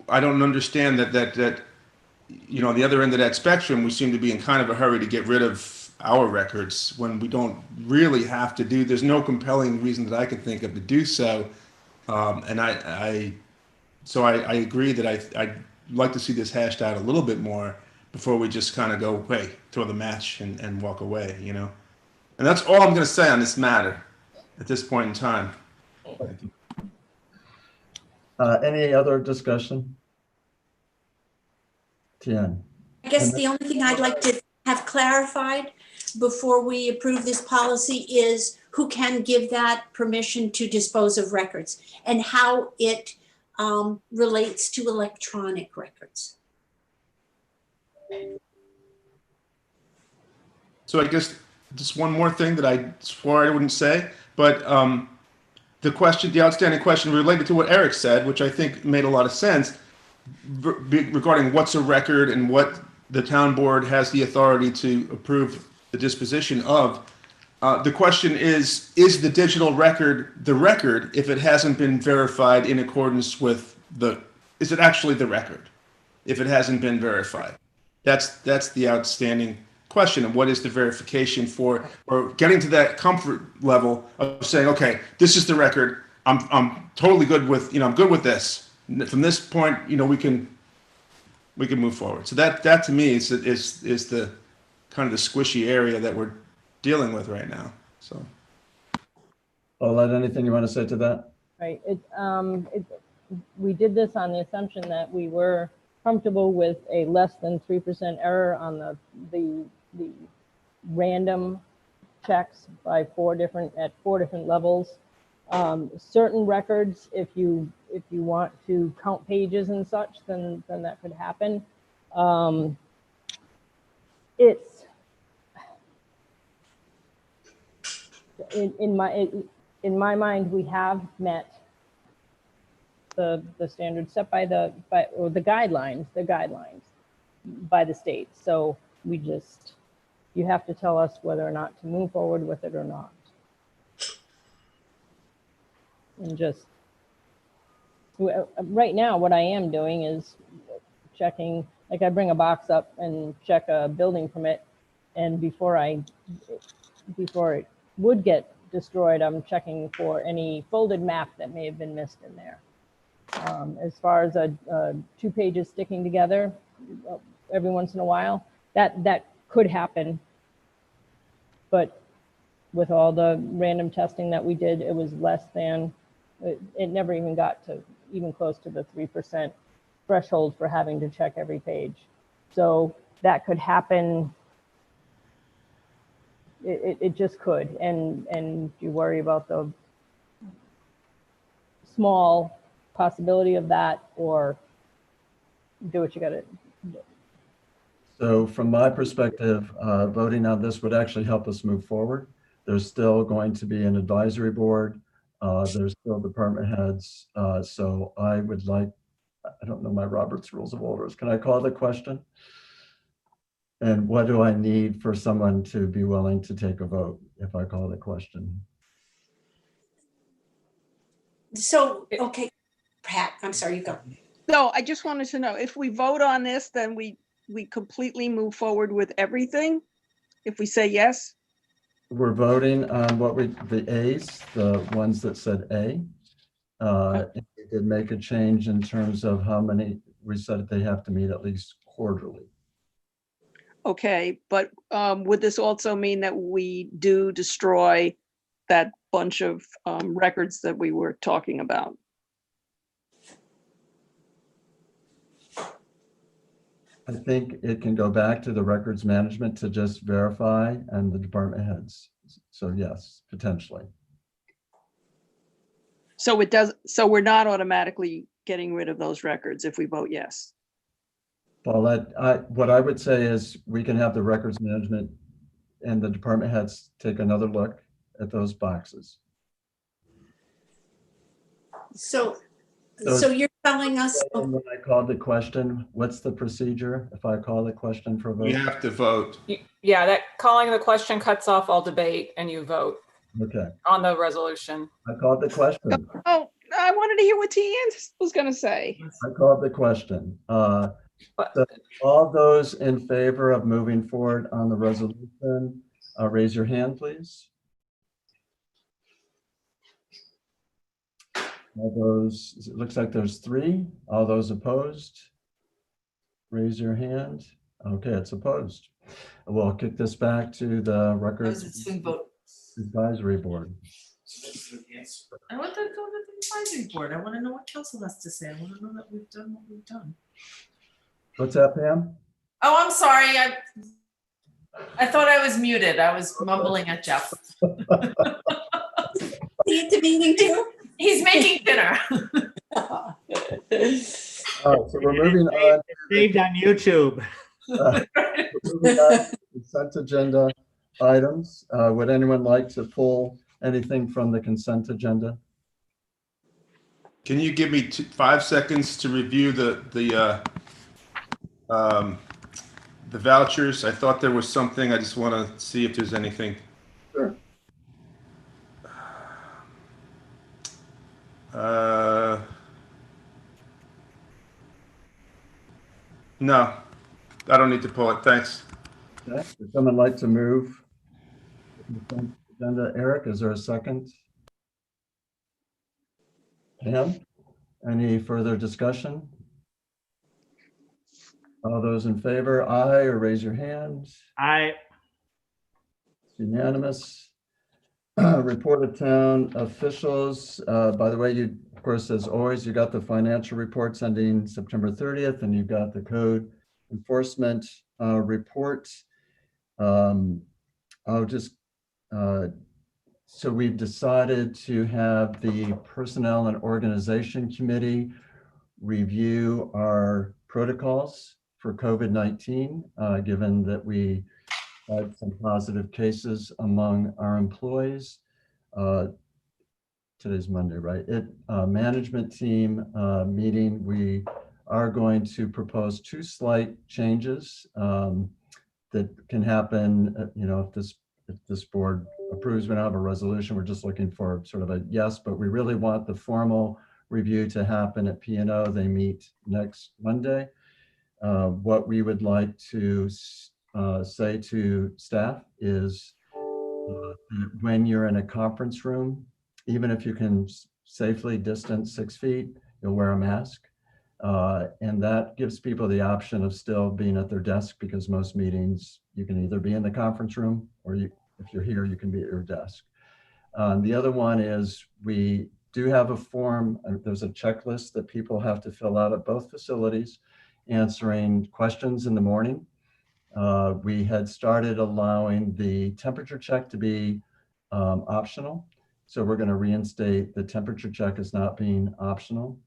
I don't understand that the other end of that spectrum, we seem to be in kind of a hurry to get rid of our records when we don't really have to do. There's no compelling reason that I could think of to do so. And I agree that I'd like to see this hashed out a little bit more before we just kind of go, hey, throw the match and walk away, And that's all I'm going to say on this matter at this point in time. Any other discussion? Tian. I guess the only thing I'd like to have clarified before we approve this policy is who can give that permission to dispose of records and how it relates to electronic records. So I guess just one more thing that I swore I wouldn't say, but the outstanding question related to what Eric said, which I think made a lot of sense, regarding what's a record and what the town board has the authority to approve the disposition of. The question is the digital record the record if it hasn't been verified in accordance with is it actually the record if it hasn't been verified? That's the outstanding question. And what is the verification for, or getting to that comfort level of saying, okay, this is the record. I'm totally good with, I'm good with this. From this point, we can move forward. So that to me is the kind of the squishy area that we're dealing with right now. So, Olet, anything you want to say to that? Right. We did this on the assumption that we were comfortable with a less than 3% error on the random checks by four different levels. Certain records, if you want to count pages and such, then that could happen. It's in my mind, we have met the standards set by the guidelines by the state. So you have to tell us whether or not to move forward with it or not. And just right now, what I am doing is checking, like I bring a box up and check a building permit, and before it would get destroyed, I'm checking for any folded map that may have been missed in there. As far as 2 pages sticking together every once in a while, that could happen. But with all the random testing that we did, it was less than, it never even got to even close to the 3% threshold for having to check every page. So that could happen. It just could. And you worry about the small possibility of that, or do what you got to do. So from my perspective, voting on this would actually help us move forward. There's still going to be an advisory board. There's still department heads. So I would like, I don't know my Robert's Rules of Orders. Can I call the question? And what do I need for someone to be willing to take a vote if I call the question? So, okay, Pat, I'm sorry, you go. No, I just wanted to know, if we vote on this, then we completely move forward with everything? If we say yes? We're voting on the A's, the ones that said A. And we did make a change in terms of how many, we said they have to meet at least quarterly. Okay, but would this also mean that we do destroy that bunch of records that we were talking about? I think it can go back to the records management to just verify and the department heads. So yes, potentially. So it does, so we're not automatically getting rid of those records if we vote yes? Well, what I would say is we can have the records management and the department heads take another look at those boxes. So you're telling us, When I called the question, what's the procedure if I call the question for a vote? We have to vote. Yeah, that calling the question cuts off all debate and you vote Okay, on the resolution. I called the question. Oh, I wanted to hear what T.N. was gonna say. I called the question. So all those in favor of moving forward on the resolution, raise your hand, please. All those, it looks like there's 3. All those opposed, raise your hand. Okay, it's opposed. We'll kick this back to the Records Advisory Board. I want to go to the advisory board. I want to know what council has to say. I want to know that we've done what we've done. What's that, Pam? Oh, I'm sorry. I thought I was muted. I was mumbling at Jeff. see at the meeting too? He's making dinner. All right, so we're moving on. Saved on YouTube. Moving on to consent agenda items. Would anyone like to pull anything from the consent agenda? Can you give me 5 seconds to review the vouchers? I thought there was something. I just want to see if there's anything. Sure. No, I don't need to pull it. Thanks. Okay. Would someone like to move the consent agenda? Eric, is there a second? Pam, any further discussion? All those in favor, aye, or raise your hand. Aye. It's unanimous. Report of town officials. By the way, you, of course, as always, you got the financial reports ending September 30th, and you've got the code enforcement report. I'll just, so we've decided to have the Personnel and Organization Committee review our protocols for COVID-19, given that we had some positive cases among our employees. Today's Monday, right? Management team meeting, we are going to propose 2 slight changes that can happen, if this board approves. We don't have a resolution. We're just looking for sort of a yes, but we really want the formal review to happen at P&O. They meet next Monday. What we would like to say to staff is when you're in a conference room, even if you can safely distance 6 feet, you'll wear a mask. And that gives people the option of still being at their desk, because most meetings, you can either be in the conference room or if you're here, you can be at your desk. The other one is we do have a form. There's a checklist that people have to fill out at both facilities, answering questions in the morning. We had started allowing the temperature check to be optional. So we're going to reinstate the temperature check as not being optional.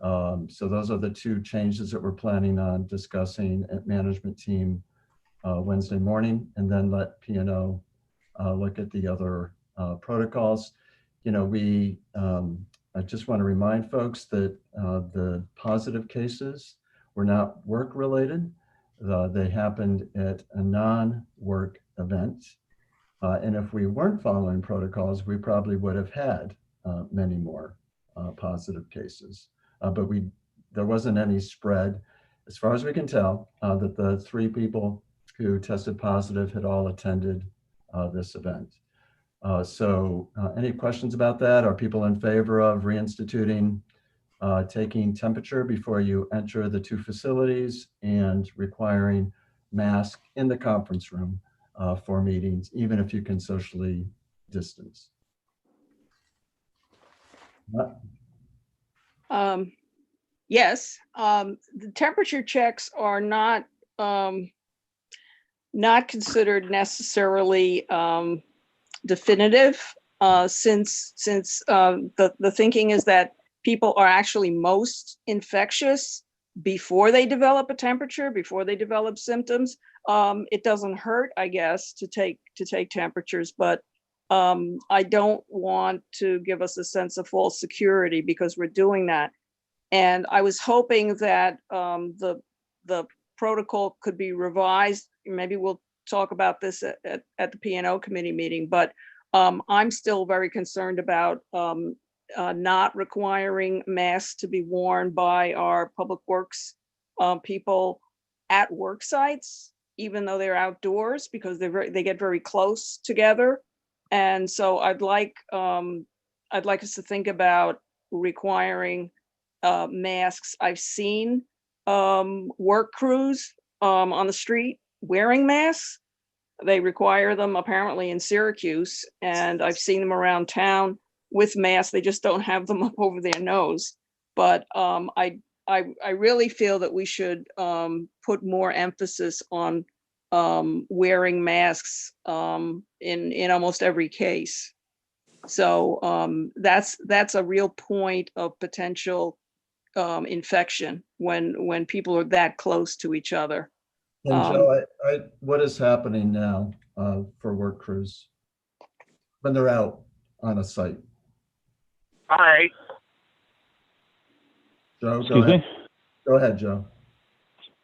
So those are the 2 changes that we're planning on discussing at management team Wednesday morning, and then let P&O look at the other protocols. I just want to remind folks that the positive cases were not work related. They happened at a non-work event. And if we weren't following protocols, we probably would have had many more positive cases. But there wasn't any spread, as far as we can tell, that the 3 people who tested positive had all attended this event. So any questions about that? Are people in favor of reinstituting taking temperature before you enter the 2 facilities and requiring masks in the conference room for meetings, even if you can socially distance? Yes, the temperature checks are not considered necessarily definitive, since the thinking is that people are actually most infectious before they develop a temperature, before they develop symptoms. It doesn't hurt, I guess, to take temperatures, but I don't want to give us a sense of false security because we're doing that. And I was hoping that the protocol could be revised. Maybe we'll talk about this at the P&O committee meeting, but I'm still very concerned about not requiring masks to be worn by our public works people at work sites, even though they're outdoors, because they get very close together. And so I'd like us to think about requiring masks. I've seen work crews on the street wearing masks. They require them apparently in Syracuse, and I've seen them around town with masks. They just don't have them up over their nose. But I really feel that we should put more emphasis on wearing masks in almost every case. So that's a real point of potential infection when people are that close to each other. And Joe, what is happening now for work crews when they're out on a site? Hi. Joe, Excuse me? Go ahead, Joe.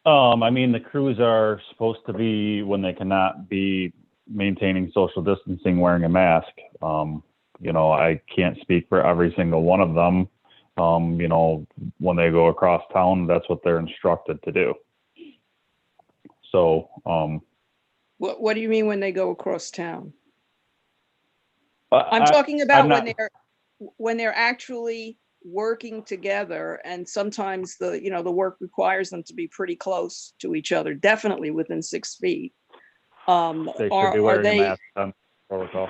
I mean, the crews are supposed to be, when they cannot be maintaining social distancing, wearing a mask. You know, I can't speak for every single one of them. You know, when they go across town, that's what they're instructed to do. So, what do you mean when they go across town? I'm talking about when they're actually working together, and sometimes the work requires them to be pretty close to each other, definitely within 6 feet. They should be wearing a mask on protocol.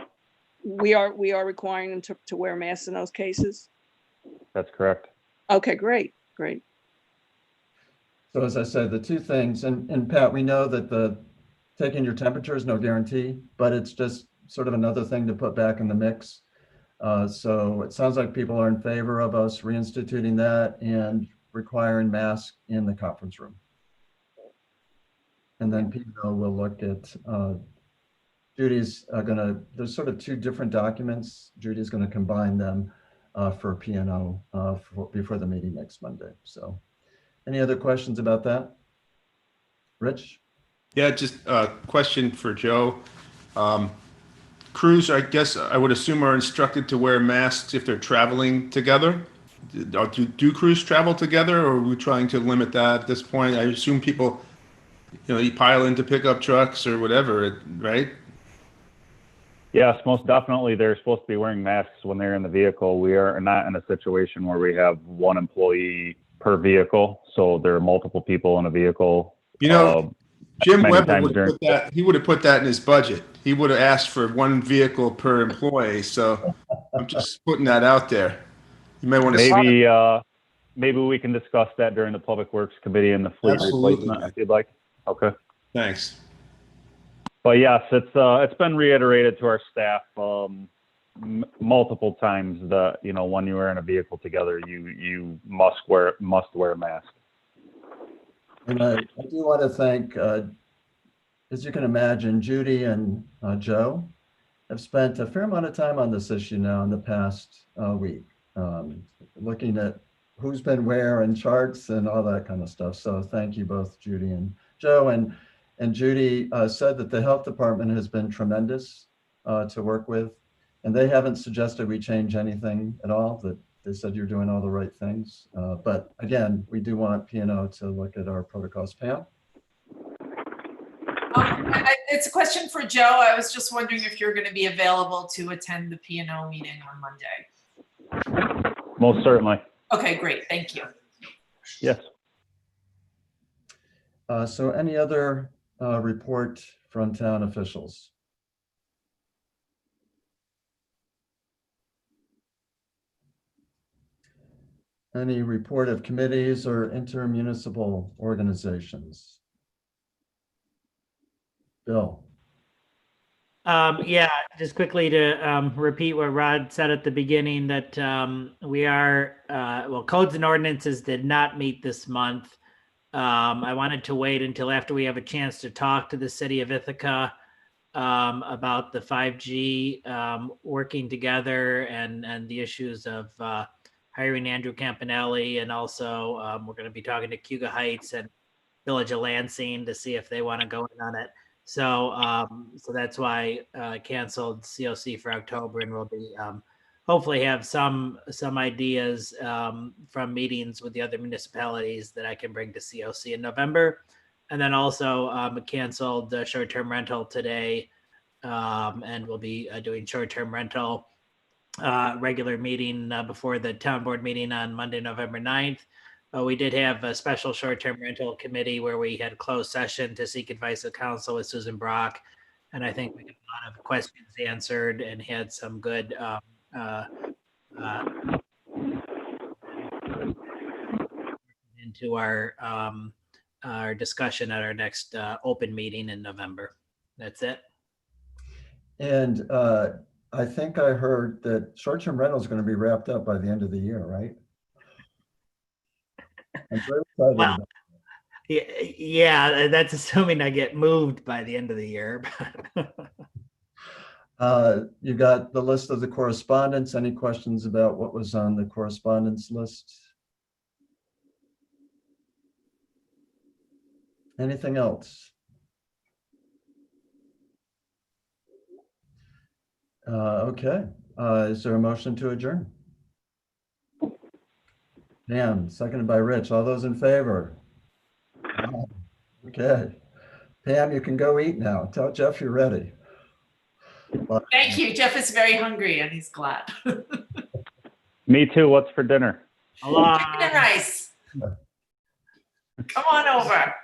We are requiring them to wear masks in those cases? That's correct. Okay, great. So as I said, the 2 things, and Pat, we know that the taking your temperature is no guarantee, but it's just sort of another thing to put back in the mix. So it sounds like people are in favor of us reinstituting that and requiring masks in the conference room. And then people will look at, Judy's there's sort of 2 different documents. Judy's going to combine them for P&O before the meeting next Monday. So any other questions about that? Rich? Yeah, just a question for Joe. Crews, I guess I would assume, are instructed to wear masks if they're traveling together. Do crews travel together, or are we trying to limit that at this point? I assume people, you pile into pickup trucks or whatever, right? Yes, most definitely. They're supposed to be wearing masks when they're in the vehicle. We are not in a situation where we have 1 employee per vehicle, so there are multiple people in a vehicle. Jim Weber would have put that in his budget. He would have asked for 1 vehicle per employee. So I'm just putting that out there. You may want to maybe we can discuss that during the Public Works Committee and the fleet replacement, if you'd like. Okay. Thanks. But yes, it's been reiterated to our staff multiple times that when you are in a vehicle together, you must wear a mask. And I do want to thank, as you can imagine, Judy and Joe have spent a fair amount of time on this issue now in the past week, looking at who's been where and charts and all that kind of stuff. So thank you both, Judy and Joe and Judy said that the health department has been tremendous to work with, and they haven't suggested we change anything at all. That they said you're doing all the right things. But again, we do want P&O to look at our protocols. Pam? It's a question for Joe. I was just wondering if you're going to be available to attend the P&O meeting on Monday. Most certainly. Okay, great. Thank you. Yes. So any other report from town officials? Any report of committees or intermunicipal organizations? Bill? Yeah, just quickly to repeat what Rod said at the beginning, that we are, well, codes and ordinances did not meet this month. I wanted to wait until after we have a chance to talk to the city of Ithaca about the 5G working together and the issues of hiring Andrew Campanelli. And also we're going to be talking to Cuga Heights and Village of Lansing to see if they want to go in on it. So so that's why I canceled COC for October, and we'll be hopefully have some ideas from meetings with the other municipalities that I can bring to COC in November. And then also canceled the short-term rental today, and we'll be doing short-term rental regular meeting before the town board meeting on Monday, November 9th. We did have a special short-term rental committee where we had a closed session to seek advice of counsel with Susan Brock. And I think we got a lot of questions answered and had some good into our discussion at our next open meeting in November. That's it. And I think I heard that short-term rental is going to be wrapped up by the end of the year, right? I'm very excited Well, about yeah, that's assuming I get moved by the end of the year. you got the list of the correspondence. Any questions about what was on the correspondence list? Anything else? Okay. Is there a motion to adjourn? Pam, seconded by Rich. All those in favor? Okay. Pam, you can go eat now. Tell Jeff you're ready. Thank you. Jeff is very hungry and he's glad. Me too. What's for dinner? Chicken and rice. Come on over.